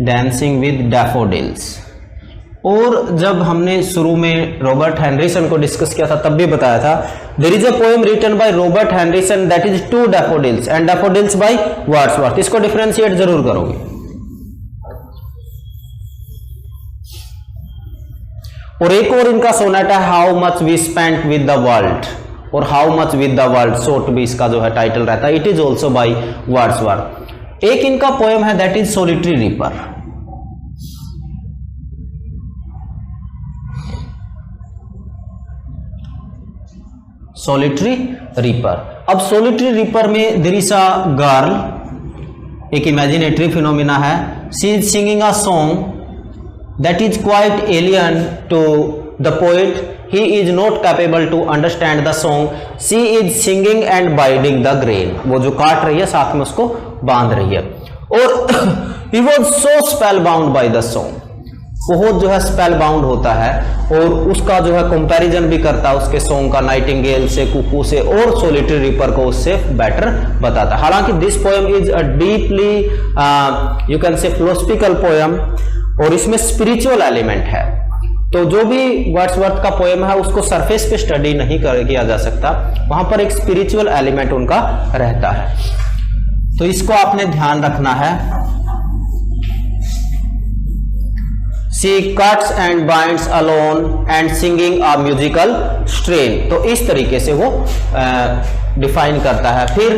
dancing with daffodils। और जब हमने शुरू में रॉबर्ट हेनरिसन को डिस्कस किया था तब भी बताया था there is a poem written by Robert Henryson that is to daffodils and daffodils by Wordsworth. इसको डिफरेंशिएट जरूर करोगे। और एक और इनका सोनेट है how much we spent with the world, और how much with the world so to be इसका जो है टाइटल रहता है। It is also by Wordsworth. एक इनका पोएम है that is solitary reaper. Solitary reaper. अब सोलिटरी रीपर में देयर इज अ गर्ल, एक इमेजिनेटरी फिनोमिना है। She is singing a song that is quite alien to the poet. He is not capable to understand the song. She is singing and biting the grain। वो जो काट रही है साथ में उसको बांध रही है। और he was so spellbound by the song। बहुत जो है spellbound होता है और उसका जो है कंपैरिजन भी करता है उसके सॉन्ग का नाइटिंगेल से, कुकू से, और सोलिटरी रीपर को उससे बेटर बताता है। हालांकि this poem is a deeply you can से फिलोसफिकल पोएम, और इसमें स्पिरिचुअल एलिमेंट है। तो जो भी वर्ड्सवर्थ का पोएम है उसको सरफेस पे स्टडी नहीं किया जा सकता, वहां पर एक स्पिरिचुअल एलिमेंट उनका रहता है। तो इसको आपने ध्यान रखना है। She cuts and binds alone and singing a musical strain। तो इस तरीके से वो डिफाइन करता है। फिर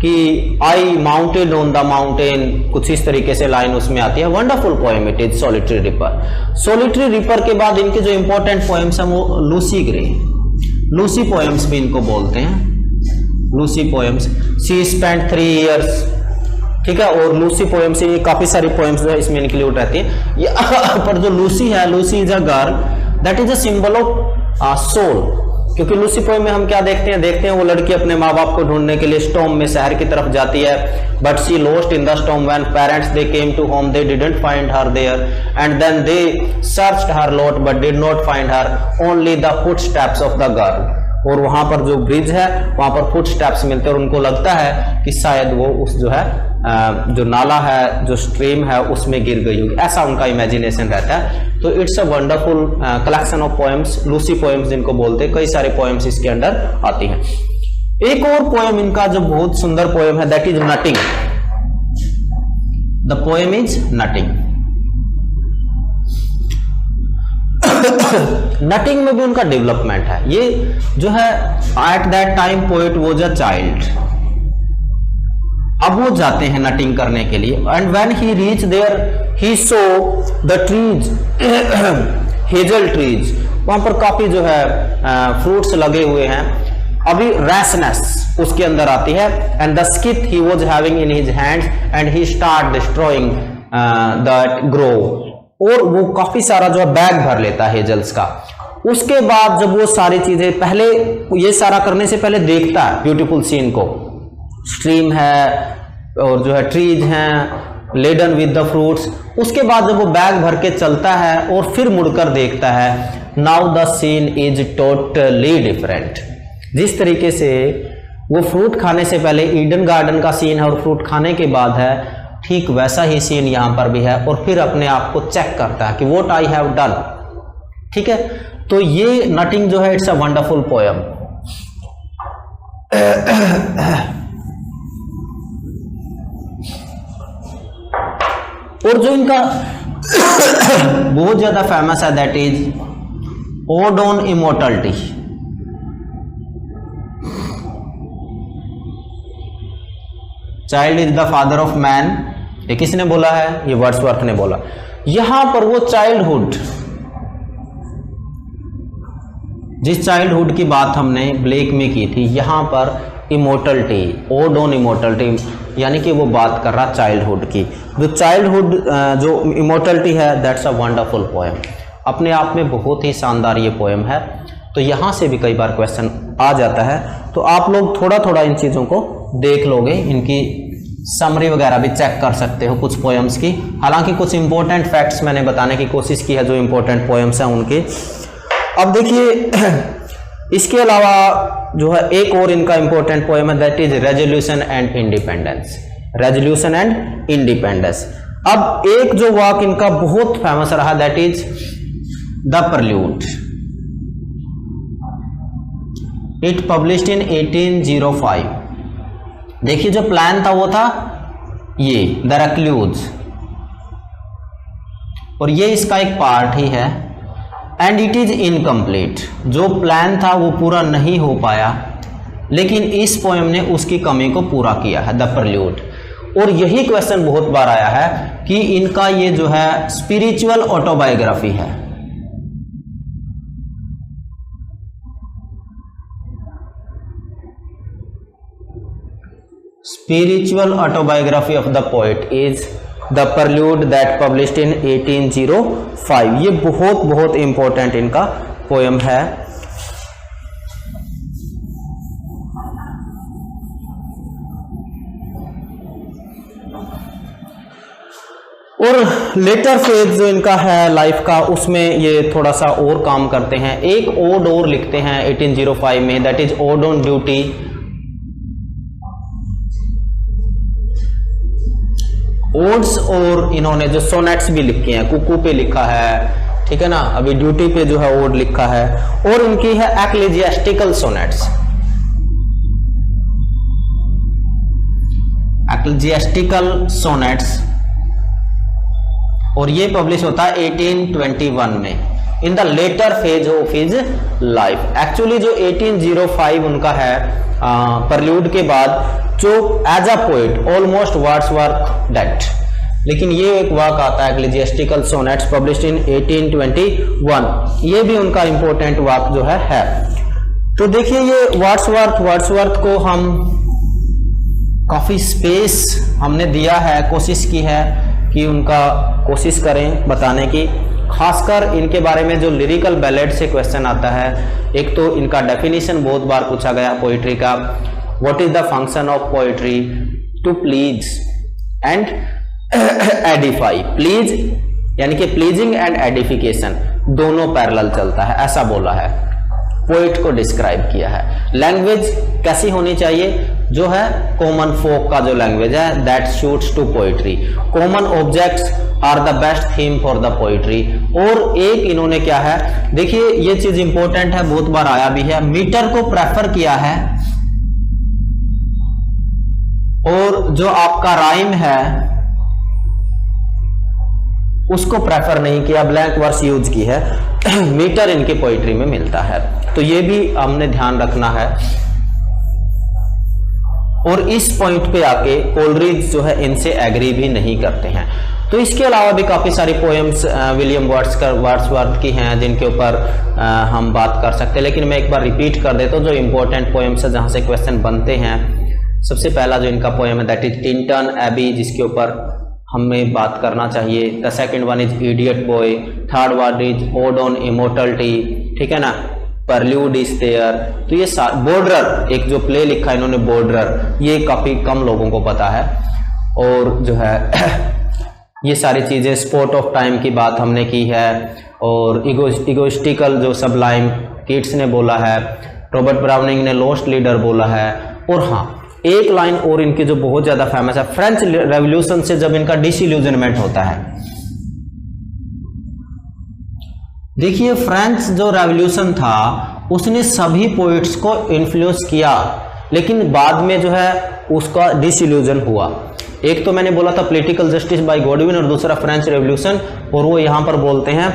कि आई माउंटेड ऑन द माउंटेन, कुछ इस तरीके से लाइन उसमें आती है। Wonderful poem it is solitary reaper. Solitary reaper के बाद इनके जो इंपॉर्टेंट पोएम्स हैं वो लूसी ग्रे, लूसी पोएम्स भी इनको बोलते हैं। Lucy poems, she spent 3 years, ठीक है। और लूसी पोएम से काफी सारी पोएम्स जो है इसमें इंक्लूड रहती है। पर जो लूसी है, Lucy is a girl that is a symbol of soul. क्योंकि लूसी पोएम में हम क्या देखते हैं वो लड़की अपने माँ बाप को ढूंढने के लिए स्टॉर्म में शहर की तरफ जाती है। But she lost in the storm when parents they came to home they didn't find her there and then they searched her lot but did not find her, only the footsteps of the girl. और वहां पर जो bridge है वहां पर footsteps मिलते हैं और उनको लगता है कि शायद वो उस जो है जो नाला है, जो स्ट्रीम है, उसमें गिर गई होगी। ऐसा उनका इमेजिनेशन रहता है। तो it's a wonderful collection of poems, Lucy poems जिनको बोलते हैं। कई सारे पोएम्स इसके अंदर आती हैं। एक और पोएम इनका जो बहुत सुंदर पोएम है that is nutting. The poem is nutting. Nutting में भी उनका डेवलपमेंट है। ये जो है at that time poet was a child. अब वो जाते हैं नटिंग करने के लिए and when he reach there he saw the trees, hazel trees, वहां पर काफी जो है फ्रूट्स लगे हुए हैं। अभी रैशनेस उसके अंदर आती है and the scythe he was having in his hands and he start destroying that grove. और वो काफी सारा जो है बैग भर लेता है हेजल्स का। उसके बाद जब वो सारी चीजें, पहले ये सारा करने से पहले देखता है ब्यूटीफुल सीन को, स्ट्रीम है और जो है ट्रीज हैं लेडन विद द फ्रूट्स। उसके बाद जब वो बैग भर के चलता है और फिर मुड़कर देखता है, now the scene is totally different. जिस तरीके से वो फ्रूट खाने से पहले ईडन गार्डन का सीन है और फ्रूट खाने के बाद है, ठीक वैसा ही सीन यहाँ पर भी है, और फिर अपने आप को चेक करता है कि व्हाट आई हैव डन। ठीक है, तो ये नटिंग जो है इट्स अ वंडरफुल पोयम। और जो इनका बहुत ज्यादा फेमस है that is odd on immortality. Child is the father of man, ये किसने बोला है? ये वर्ड्सवर्थ ने बोला। यहां पर वो चाइल्डहुड, जिस चाइल्डहुड की बात हमने ब्लेक में की थी, यहां पर इमॉर्टलिटी, ओड ऑन इमॉर्टलिटी, यानी कि वो बात कर रहा चाइल्डहुड की। जो चाइल्डहुड जो इमॉर्टलिटी है दैट्स अ वंडरफुल पोएम, अपने आप में बहुत ही शानदार ये पोएम है। तो यहाँ से भी कई बार क्वेश्चन आ जाता है, तो आप लोग थोड़ा थोड़ा इन चीज़ों को देख लोगे, इनकी समरी वगैरह भी चेक कर सकते हो कुछ पोएम्स की। हालांकि कुछ इंपॉर्टेंट फैक्ट्स मैंने बताने की कोशिश की है जो इंपॉर्टेंट पोएम्स हैं उनके। अब देखिए इसके अलावा जो है एक और इनका इंपॉर्टेंट पोएम है that is resolution and independence. Resolution and independence. अब एक जो वाक इनका बहुत फेमस रहा that is the prelude. It published in 1805। देखिए जो प्लान था वो था ये द रेक्लूज, और ये इसका एक पार्ट ही है। एंड इट इज इनकम्प्लीट, जो प्लान था वो पूरा नहीं हो पाया, लेकिन इस पोएम ने उसकी कमी को पूरा किया है, द प्रेल्यूड। और यही क्वेश्चन बहुत बार आया है कि इनका ये जो है स्पिरिचुअल ऑटोबायोग्राफी है। Spiritual autobiography of the poet is the prelude that published in 1805। ये बहुत बहुत इंपॉर्टेंट इनका पोएम है। और लेटर फेज जो इनका है लाइफ का, उसमें ये थोड़ा सा और काम करते हैं। एक ओड और लिखते हैं 1805 में, that is odd on duty. Odds और इन्होंने जो सोनेट्स भी लिखे हैं, कुकू पे लिखा है, ठीक है ना, अभी ड्यूटी पे जो है ओड लिखा है। और इनकी है एक्लेजियास्टिकल सोनेट्स। एक्लेजियास्टिकल सोनेट्स, और ये पब्लिश होता है 1821 में in the later phase of his life. Actually जो 1805 उनका है प्रेल्यूड के बाद, जो as a poet almost Wordsworth dead, लेकिन ये एक वाक आता है एक्लेजियास्टिकल सोनेट्स पब्लिश्ड इन 1821। ये भी उनका इंपॉर्टेंट वाक जो है। तो देखिए ये वर्ड्सवर्थ को हम काफी स्पेस हमने दिया है, कोशिश की है कि उनका कोशिश करें बताने की। खासकर इनके बारे में जो लिरिकल बैलेड से क्वेश्चन आता है, एक तो इनका डेफिनेशन बहुत बार पूछा गया पोइट्री का, what is the function of poetry? To please and edify. Please यानी कि प्लीजिंग एंड एडिफिकेशन दोनों पैरेलल चलता है, ऐसा बोला है, पोइट को डिस्क्राइब किया है। लैंग्वेज कैसी होनी चाहिए? जो है कॉमन फोक का जो लैंग्वेज है that suits to poetry. Common objects are the best theme for the poetry. और एक इन्होंने क्या है, देखिए ये चीज इंपॉर्टेंट है, बहुत बार आया भी है, मीटर को प्रेफर किया है, और जो आपका राइम है उसको प्रेफर नहीं किया, ब्लैंक वर्स यूज की है। मीटर इनके पोइट्री में मिलता है, तो ये भी हमने ध्यान रखना है। और इस पॉइंट पे आके कोलरिज जो है इनसे एग्री भी नहीं करते हैं। तो इसके अलावा भी काफ़ी सारी पोएम्स विलियम वर्ड्सवर्थ की हैं जिनके ऊपर हम बात कर सकते हैं, लेकिन मैं एक बार रिपीट कर देता हूँ जो इंपॉर्टेंट पोएम्स है जहाँ से क्वेश्चन बनते हैं। सबसे पहला जो इनका पोएम है दैट इज टिंटन एबी, जिसके ऊपर हमें बात करना चाहिए। The second one is idiot boy. Third one is odd on immortality, ठीक है ना, प्रेल्यूड इज देयर। तो ये बॉर्डर, एक जो प्ले लिखा है इन्होंने बॉर्डर, ये काफ़ी कम लोगों को पता है। और जो है ये सारी चीज़ें, स्पोर्ट ऑफ टाइम की बात हमने की है, और इगोइस्टिकल जो सबलाइम कीट्स ने बोला है, रॉबर्ट ब्राउनिंग ने लॉस्ट लीडर बोला है। और हाँ, एक लाइन और इनकी जो बहुत ज्यादा फेमस है, फ्रेंच रेवोल्यूशन से जब इनका डिसइल्यूजनमेंट होता है। देखिए फ्रेंच जो रेवोल्यूशन था उसने सभी पोइट्स को इन्फ्लुएंस किया, लेकिन बाद में जो है उसका डिसइल्यूजन हुआ। एक तो मैंने बोला था पॉलिटिकल जस्टिस बाय गॉडविन और दूसरा फ्रेंच रेवोल्यूशन, और वो यहाँ पर बोलते हैं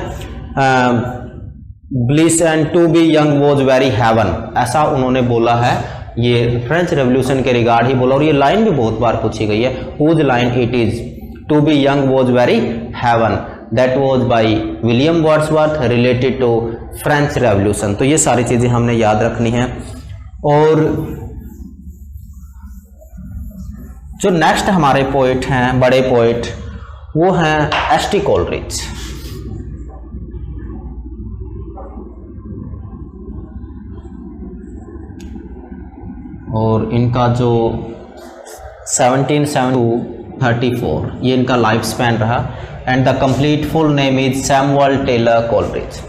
bliss and to be young was very heaven, ऐसा उन्होंने बोला है। ये फ्रेंच रेवोल्यूशन के रिगार्ड ही बोला, और ये लाइन भी बहुत बार पूछी गई है, whose line it is, to be young was very heaven, that was by William Wordsworth related to French revolution. तो ये सारी चीजें हमने याद रखनी है। और जो नेक्स्ट हमारे पोइट हैं, बड़े पोइट, वो हैं एस.टी. कोलरिज। और इनका जो 1774 ये इनका लाइफ स्पैन रहा, and the complete full name is Samuel Taylor Coleridge.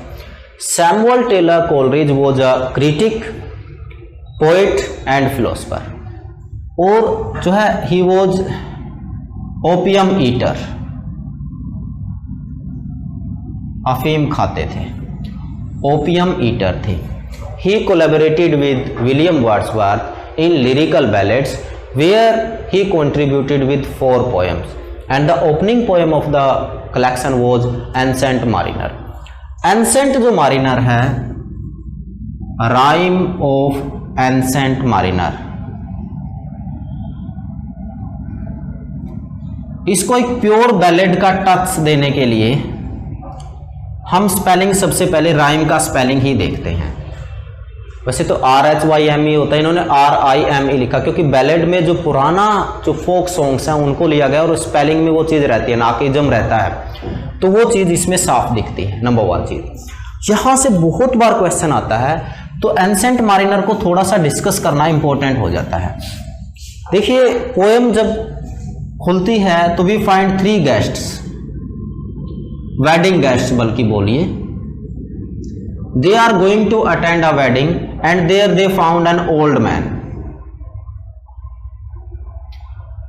Samuel Taylor Coleridge was a critic, poet and philosopher, और जो है ही वॉज ओपियम ईटर, अफीम खाते थे, ओपियम ईटर थे। He collaborated with William Wordsworth in lyrical ballads where he contributed with 4 poems, and the opening poem of the collection was Ancient Mariner। Ancient जो Mariner है, Rhyme of Ancient Mariner, इसको एक pure ballad का touch देने के लिए हम spelling सबसे पहले राइम का स्पेलिंग ही देखते हैं। वैसे तो RHYME होता है, इन्होंने RIME लिखा क्योंकि बैलेड में जो पुराना जो फोक सॉन्ग्स हैं उनको लिया गया, और स्पेलिंग में वो चीज़ रहती है, नाकिजम रहता है, तो वो चीज़ इसमें साफ दिखती है। नंबर 1 चीज़। यहाँ से बहुत बार क्वेश्चन आता है, तो एंसेंट मारिनर को थोड़ा सा डिस्कस करना इंपॉर्टेंट हो जाता है। देखिए पोएम जब खुलती है तो we find 3 guests, wedding guests बल्कि बोलिए, they are going to attend a wedding and there they found an old man,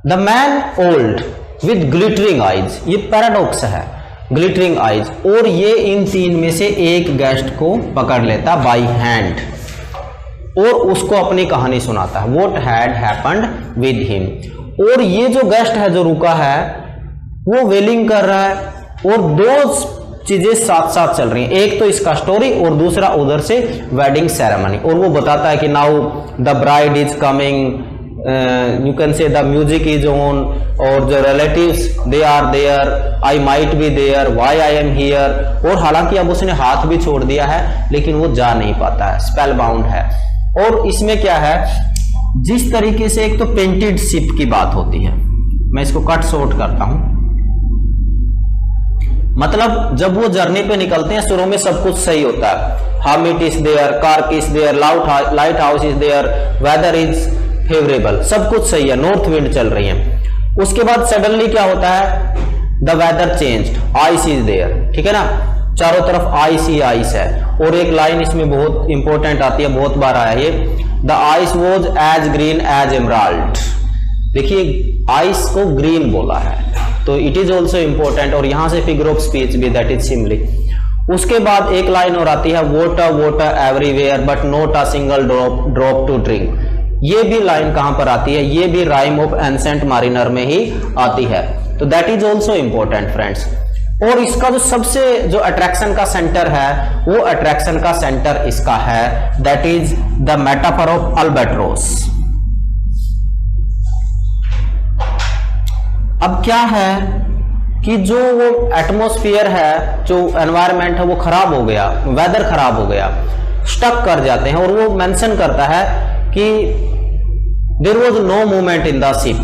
the man old with glittering eyes। ये पैराडॉक्स है, glittering eyes, और ये इन 3 में से एक गेस्ट को पकड़ लेता बाय हैंड और उसको अपनी कहानी सुनाता है, what had happened with him। और ये जो गेस्ट है जो रुका है वो वेलिंग कर रहा है, और 2 चीजें साथ साथ चल रही हैं, एक तो इसका स्टोरी और दूसरा उधर से वेडिंग सेरेमनी। और वो बताता है कि now the bride is coming, you can say the music is on, और जो relatives they are there, I might be there, why I am here. और हालांकि अब उसने हाथ भी छोड़ दिया है लेकिन वो जा नहीं पाता है, स्पेल बाउंड है। और इसमें क्या है, जिस तरीके से एक तो पेंटेड शिप की बात होती है, मैं इसको कट शॉर्ट करता हूं, मतलब जब वो जर्नी पे निकलते हैं शुरू में सब कुछ सही होता है, hermit is there, kirk is there, lighthouse is there, weather is favourable, सब कुछ सही है, नॉर्थ विंड चल रही है। उसके बाद सडनली क्या होता है, the weather changed, ice is there, ठीक है ना, चारों तरफ आइस ही आइस है। और एक लाइन इसमें बहुत इंपॉर्टेंट आती है, बहुत बार आया ये, the ice was as green as emerald. देखिए आइस को ग्रीन बोला है, तो इट इज ऑल्सो इंपॉर्टेंट। और यहां से फिगर ऑफ स्पीच भी, दैट इज सिमली। उसके बाद एक लाइन और आती है, water water everywhere but not a single drop to drink. ये भी लाइन कहां पर आती है, ये भी राइम ऑफ एंसेंट मारिनर में ही आती है, तो that is also important friends. और इसका जो सबसे जो अट्रैक्शन का सेंटर है, वो अट्रैक्शन का सेंटर इसका है, that is the metaphor of albatross. अब क्या है कि जो वो एटमॉस्फेयर है, जो एनवायरनमेंट है वो खराब हो गया, वेदर खराब हो गया, स्टक कर जाते हैं। और वो मेंशन करता है कि there was no movement in the ship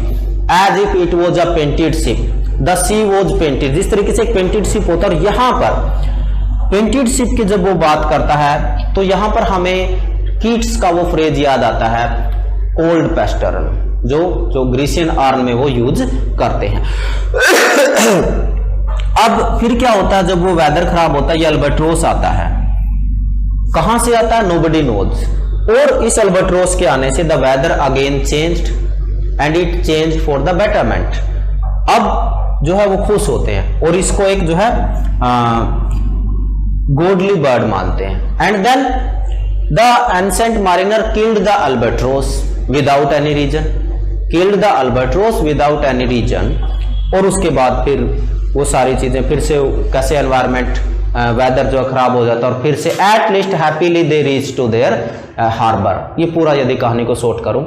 as if it was a painted ship, the sea was painted. जिस तरीके से एक पेंटेड शिप होता है, और यहां पर पेंटेड शिप की जब वो बात करता है तो यहां पर हमें कीट्स का वो फ्रेज याद आता है, ओल्ड पेस्टरल, जो ग्रीसियन आर्न में वो यूज करते हैं। अब फिर क्या होता है, जब वो वेदर खराब होता है, ये अल्बाट्रोस आता है। कहां से आता है, नोबडी नोज। और इस अल्बाट्रोस के आने से the weather again changed and it change for the betterment. अब जो है वो खुश होते हैं और इसको एक जो है गॉडली बर्ड मानते हैं। And then the ancient mariner killed the albatross without any reason, killed the albatross without any reason. और उसके बाद फिर वो सारी चीजें फिर से कैसे एनवायरमेंट वेदर जो खराब हो जाता है और फिर से at least happily they reach to their harbour. ये पूरा यदि कहानी को शॉर्ट करूं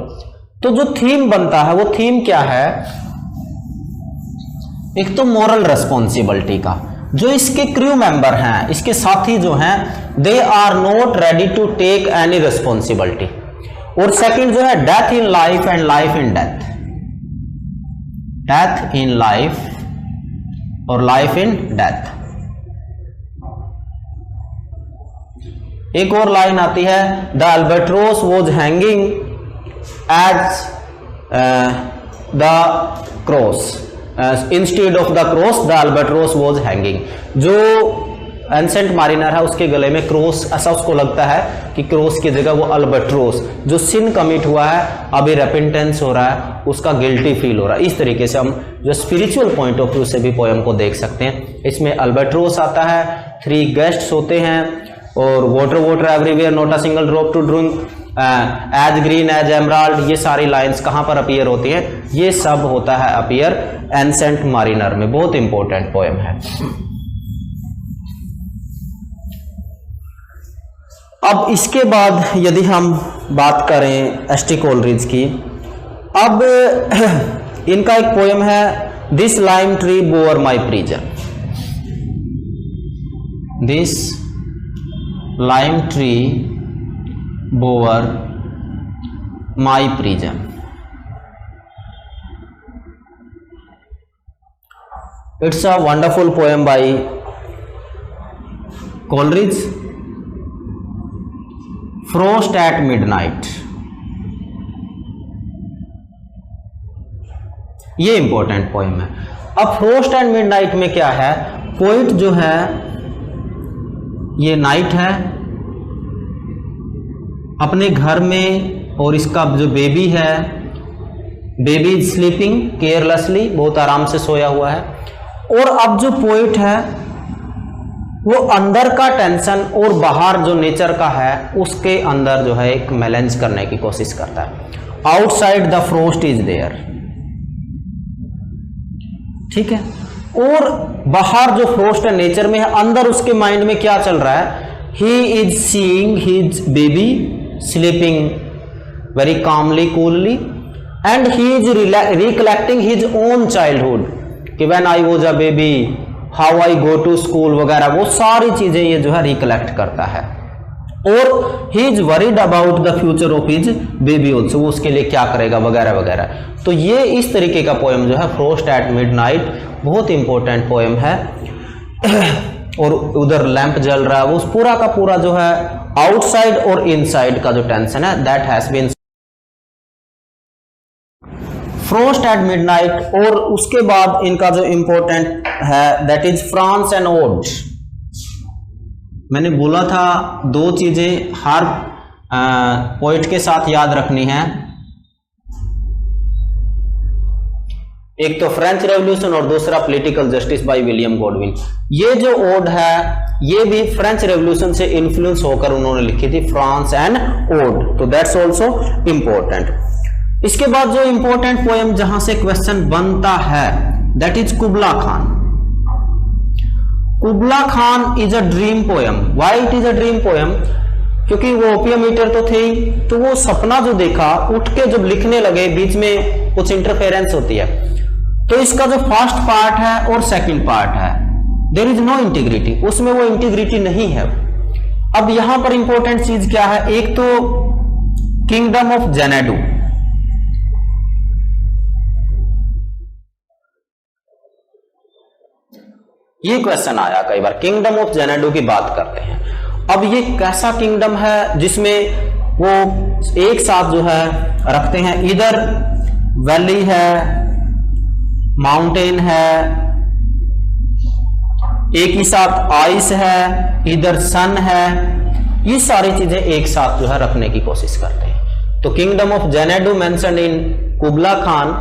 तो जो थीम बनता है वो थीम क्या है, एक तो मॉरल रेस्पॉन्सिबिलिटी का, जो इसके क्रू मेंबर हैं, इसके साथी जो हैं, they are not ready to take any responsibility. और सेकंड जो है death in life and life in death, death in life और लाइफ इन डेथ। एक और लाइन आती है the albatross was hanging as the cross, instead of the cross the albatross was hanging. जो ancient mariner है उसके गले में क्रॉस, ऐसा उसको लगता है कि क्रॉस की जगह वो अल्बाट्रोस, जो सिन कमिट हुआ है, अभी रेपेंटेंस हो रहा है, उसका गिल्टी फील हो रहा है। इस तरीके से हम जो स्पिरिचुअल पॉइंट ऑफ व्यू से भी पोएम को देख सकते हैं। इसमें अल्बाट्रोस आता है, 3 गेस्ट्स होते हैं और water water everywhere not a single drop to drink, as green as emerald, ये सारी लाइंस कहां पर अपीयर होती हैं, ये सब होता है अपीयर एंसेंट मारिनर में। बहुत इंपॉर्टेंट पोएम है। अब इसके बाद यदि हम बात करें एस.टी. कोलरिज की, अब इनका एक पोएम है this lime tree bower my prison, this lime tree bower my prison. It's a wonderful poem by Coleridge. Frost at midnight, ये इंपॉर्टेंट पोएम है। अब फ्रोस्ट एट मिडनाइट में क्या है, पोइट जो है ये नाइट है अपने घर में और इसका जो बेबी है, बेबी इज स्लीपिंग केयरलेसली, बहुत आराम से सोया हुआ है। और अब जो पोइट है वो अंदर का टेंशन और बाहर जो नेचर का है उसके अंदर जो है एक बैलेंस करने की कोशिश करता है। Outside the frost is there, ठीक है, और बाहर जो फ्रोस्ट है नेचर में है, अंदर उसके माइंड में क्या चल रहा है, he is seeing his baby sleeping very calmly coolly and he is recollecting his own childhood कि when I was a baby how I go to school वगैरह, वो सारी चीजें ये जो है रिकलेक्ट करता है। और he is worried about the future of his baby also, वो उसके लिए क्या करेगा वगैरह वगैरह। तो ये इस तरीके का पोएम जो है फ्रोस्ट एट मिडनाइट, बहुत इंपॉर्टेंट पोएम है। और उधर लैंप जल रहा है, वो पूरा का पूरा जो है आउटसाइड और इनसाइड का जो टेंशन है that has been frost at midnight. और उसके बाद इनका जो इंपॉर्टेंट है that is France and ode. मैंने बोला था 2 चीजें हर पोइट के साथ याद रखनी है, एक तो फ्रेंच रेवोल्यूशन और दूसरा political justice by William Godwin. ये जो ओड है ये भी फ्रेंच रेवोल्यूशन से इन्फ्लुएंस होकर उन्होंने लिखी थी, फ्रांस एंड ओड, तो दैट्स आल्सो इंपॉर्टेंट। इसके बाद जो इंपॉर्टेंट पोएम जहां से क्वेश्चन बनता है that is कुबला Khan. कुबला Khan is a dream poem. Why it is a dream poem, क्योंकि वो ओपियम ईटर तो थे ही, तो वो सपना जो देखा उठ के जब लिखने लगे बीच में कुछ इंटरफेरेंस होती है, तो इसका जो फर्स्ट पार्ट है और सेकंड पार्ट है देयर इज नो इंटीग्रिटी, उसमें वो इंटीग्रिटी नहीं है। अब यहां पर इंपॉर्टेंट चीज क्या है, एक तो किंगडम ऑफ जेनेडू, ये क्वेश्चन आया कई बार, किंगडम ऑफ जेनेडू की बात करते हैं। अब ये कैसा किंगडम है जिसमें वो एक साथ जो है रखते हैं, इधर वैली है, माउंटेन है, एक ही साथ आइस है, इधर सन है, ये सारी चीजें एक साथ जो है रखने की कोशिश करते हैं। तो kingdom of जेनेडू mention in कुबला Khan,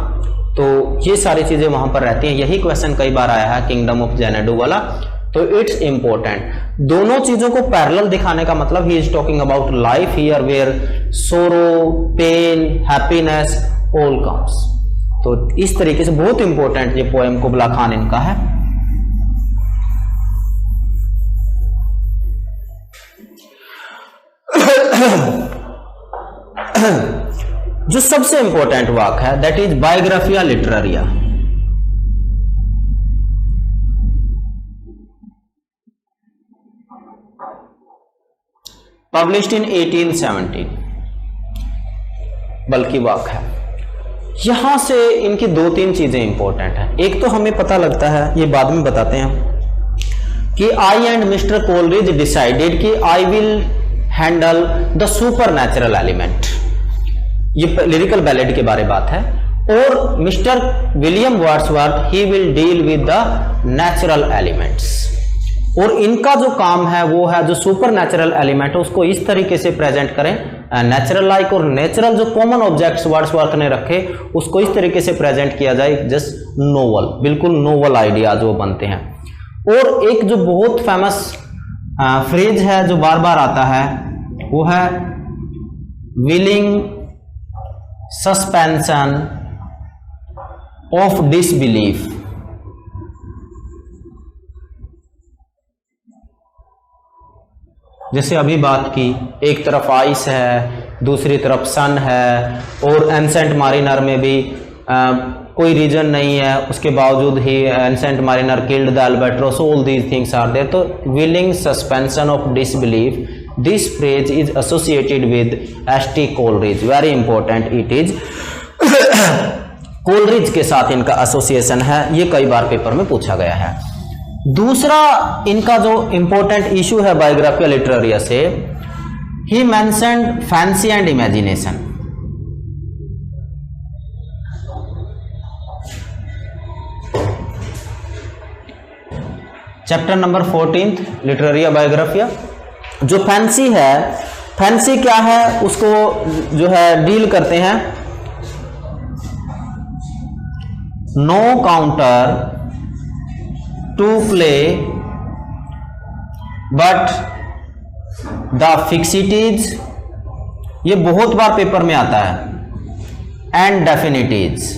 तो ये सारी चीजें वहां पर रहती हैं। यही क्वेश्चन कई बार आया है किंगडम ऑफ जेनेडू वाला, तो इट्स इंपॉर्टेंट। दोनों चीजों को पैरेलल दिखाने का मतलब ही is talking about life here where sorrow, pain, happiness all comes. तो इस तरीके से बहुत इंपॉर्टेंट ये पोएम कुबला खान इनका है। जो सबसे इंपॉर्टेंट वर्क है that is Biographia Literaria. Published in 1817 बल्कि वर्क है। यहां से इनकी दो तीन चीजें इंपॉर्टेंट हैं। एक तो हमें पता लगता है, ये बाद में बताते हैं, कि आई एंड मिस्टर कोलरिज डिसाइडेड कि I will handle the super natural element. ये लिरिकल बैलेड के बारे बात है। और mister William Wordsworth he will deal with the natural elements. और इनका जो काम है वो है जो सुपर नेचुरल एलिमेंट है उसको इस तरीके से प्रेजेंट करें नेचुरल लाइक, और नेचुरल जो कॉमन ऑब्जेक्ट्स वर्ड्सवर्थ ने रखे उसको इस तरीके से प्रेजेंट किया जाए जस्ट नोवल, बिल्कुल नोवल आइडियाज वो बनते हैं। और एक जो बहुत फेमस फ्रेज है जो बार बार आता है वो है विलिंग सस्पेंशन ऑफ डिसबिलीफ। जैसे अभी बात की, एक तरफ आइस है, दूसरी तरफ सन है, और एंसेंट मारिनर में भी कोई रीजन नहीं है, उसके बावजूद he ancient mariner killed the albatross, all these things are there. तो willing suspension of disbelief, this phrase is associated with S T. Coleridge, very important it is. Coleridge के साथ इनका एसोसिएशन है, ये कई बार पेपर में पूछा गया है। दूसरा इनका जो इंपॉर्टेंट इशू है बायोग्राफिया लिटरेरिया से, he mentioned fancy and imagination. Chapter number 14 Literaria Biographia. जो फैंसी है, फैंसी क्या है उसको जो है डील करते हैं। No counter to play but the fixities, ये बहुत बार पेपर में आता है, एंड डेफिनिटीज।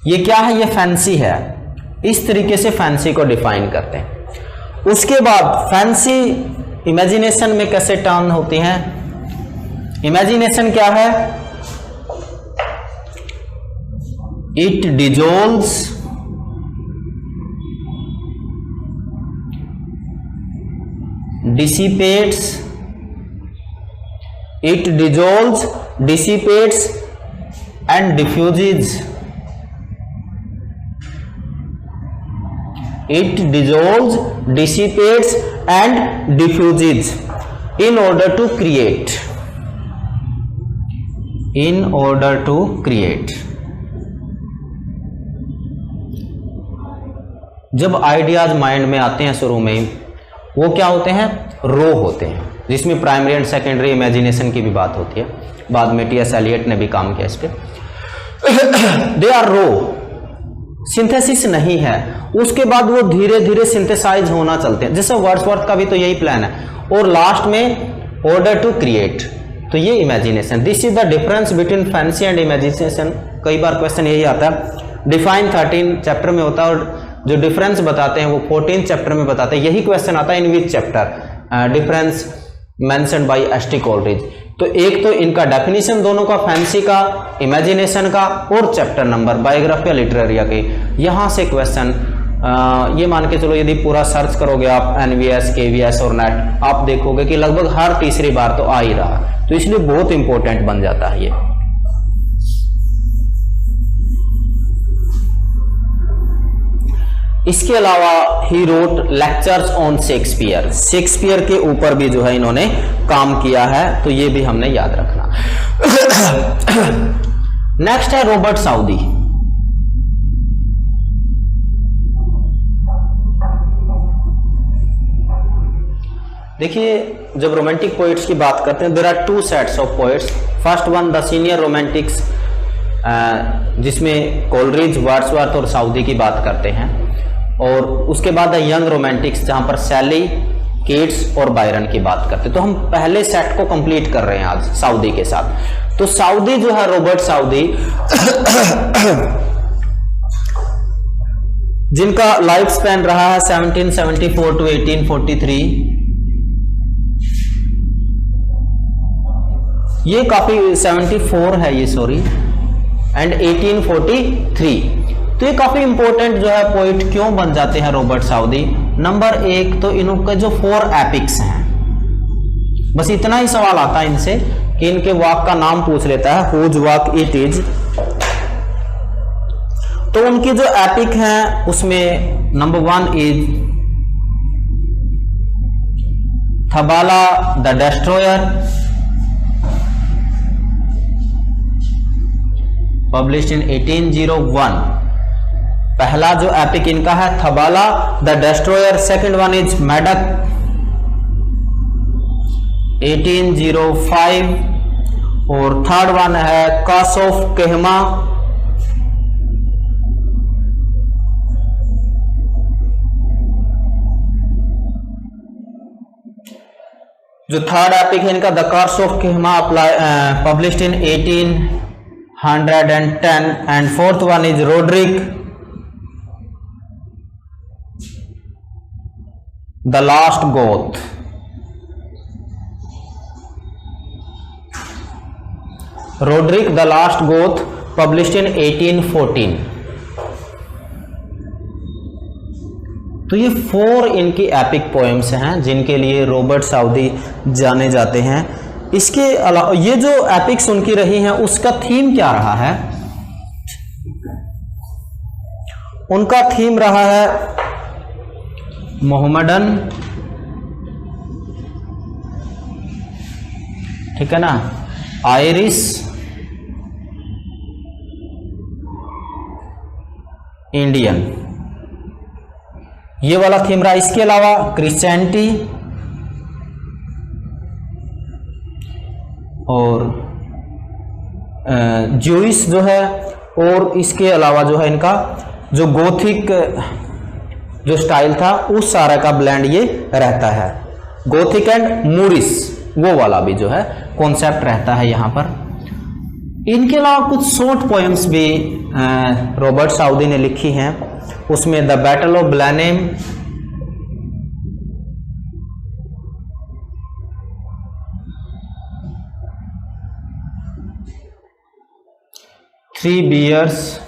ये क्या है? ये फैंसी है। इस तरीके से फैंसी को डिफाइन करते हैं। उसके बाद फैंसी इमेजिनेशन में कैसे टर्न होती हैं? इमेजिनेशन क्या है? It dissolves dissipates, it dissolves, dissipates and diffuses. It dissolves, dissipates and diffuses in order to create. In order to create. जब आइडियाज माइंड में आते हैं शुरू में ही, वो क्या होते हैं? रो होते हैं, जिसमें प्राइमरी एंड सेकेंडरी इमेजिनेशन की भी बात होती है। बाद में टी.एस. एलियट ने भी काम किया इस पे। दे आर रो, सिंथेसिस नहीं है। उसके बाद वो धीरे धीरे सिंथेसाइज होना चलते हैं। जैसे वर्ड्सवर्थ का भी तो यही प्लान है। और लास्ट में ऑर्डर टू क्रिएट, तो ये imagination. This is the difference between fancy and imagination. कई बार क्वेश्चन यही आता है। डिफाइन 13 चैप्टर में होता है, और जो डिफरेंस बताते हैं वो 14 चैप्टर में बताते हैं। यही क्वेश्चन आता है in which chapter, difference mentioned by S T. Coleridge. तो एक तो इनका डेफिनेशन दोनों का, फैंसी का, इमेजिनेशन का, और चैप्टर नंबर बायोग्राफिया लिटरेरिया के। यहाँ से क्वेश्चन ये मान के चलो, यदि पूरा सर्च करोगे आप एनवीएस, केवीएस और नेट, आप देखोगे कि लगभग हर तीसरी बार तो आ ही रहा। तो इसलिए बहुत इंपॉर्टेंट बन जाता है ये। इसके अलावा he wrote lectures on Shakespeare. Shakespeare के ऊपर भी जो है इन्होंने काम किया है, तो ये भी हमने याद रखना। नेक्स्ट है रॉबर्ट साउदी। देखिए जब रोमांटिक पोइट्स की बात करते हैं, there are two sets of poets. First one the senior romantics, जिसमें कोलरिज, वर्ड्सवर्थ और साउदी की बात करते हैं, और उसके बाद द यंग रोमांटिक्स जहां पर शैली, कीट्स और बायरन की बात करते हैं। तो हम पहले सेट को कंप्लीट कर रहे हैं आज साउदी के साथ। तो साउदी जो है, रॉबर्ट साउदी जिनका लाइफ स्पैन रहा है 1774 टू 1843, ये काफी 74 है ये, सॉरी, एंड 1843। तो ये काफी इंपॉर्टेंट जो है पोइट क्यों बन जाते हैं रॉबर्ट साउदी? नंबर एक तो इनके जो 4 एपिक्स हैं, बस इतना ही सवाल आता है इनसे कि इनके वाक का नाम पूछ लेता है, हुज वाक इट इज। तो उनकी जो एपिक है उसमें नंबर 1 इज थबाला द डेस्ट्रॉयर, पब्लिश्ड इन 1801। पहला जो एपिक इनका है थबाला the destroyer. Second one is Madoc 1805, और थर्ड वन है कासोफ कहमा, जो थर्ड एपिक है इनका the curse of Kehama, published in 1810, and fourth one is Roderick the last Goth. Roderick the last Goth, published in 1814। तो ये 4 इनकी एपिक पोएम्स हैं जिनके लिए रॉबर्ट साउदी जाने जाते हैं। इसके अलावा ये जो एपिक्स उनकी रही हैं उसका थीम क्या रहा है? उनका थीम रहा है मोहम्मदन, ठीक है ना, आयरिश, इंडियन, ये वाला थीम रहा। इसके अलावा क्रिश्चियनिटी और ज्यूइश जो है, और इसके अलावा जो है इनका जो गोथिक जो स्टाइल था उस सारा का ब्लेंड ये रहता है। गोथिक एंड मूरिश वो वाला भी जो है कॉन्सेप्ट रहता है यहाँ पर। इनके अलावा कुछ शॉर्ट पोएम्स भी रॉबर्ट साउदी ने लिखी हैं। उसमें the battle of Blenheim, three bears,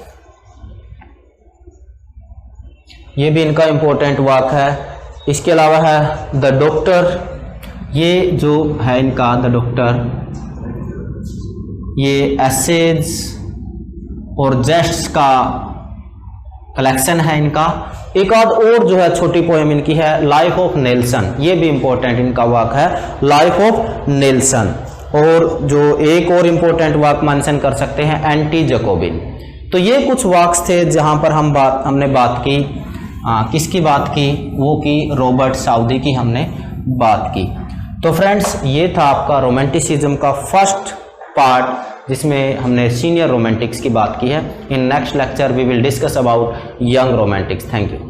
ये भी इनका इंपॉर्टेंट वर्क है। इसके अलावा है द डॉक्टर, ये जो है इनका द डॉक्टर, ये एसेज और जेस्ट्स का कलेक्शन है इनका। एक आध और जो है छोटी पोएम इनकी है लाइफ ऑफ नेल्सन, ये भी इंपॉर्टेंट इनका वर्क है, लाइफ ऑफ नेल्सन। और जो एक और इंपॉर्टेंट वर्क मेंशन कर सकते हैं एंटी जैकोबिन। तो ये कुछ वर्क्स थे जहां पर हमने बात की, किसकी बात की? वो की रॉबर्ट साउदी की हमने बात की। तो फ्रेंड्स ये था आपका रोमांटिसिज्म का फर्स्ट पार्ट जिसमें हमने सीनियर रोमांटिक्स की बात की है। In next lecture we will discuss about young romantics. Thank you.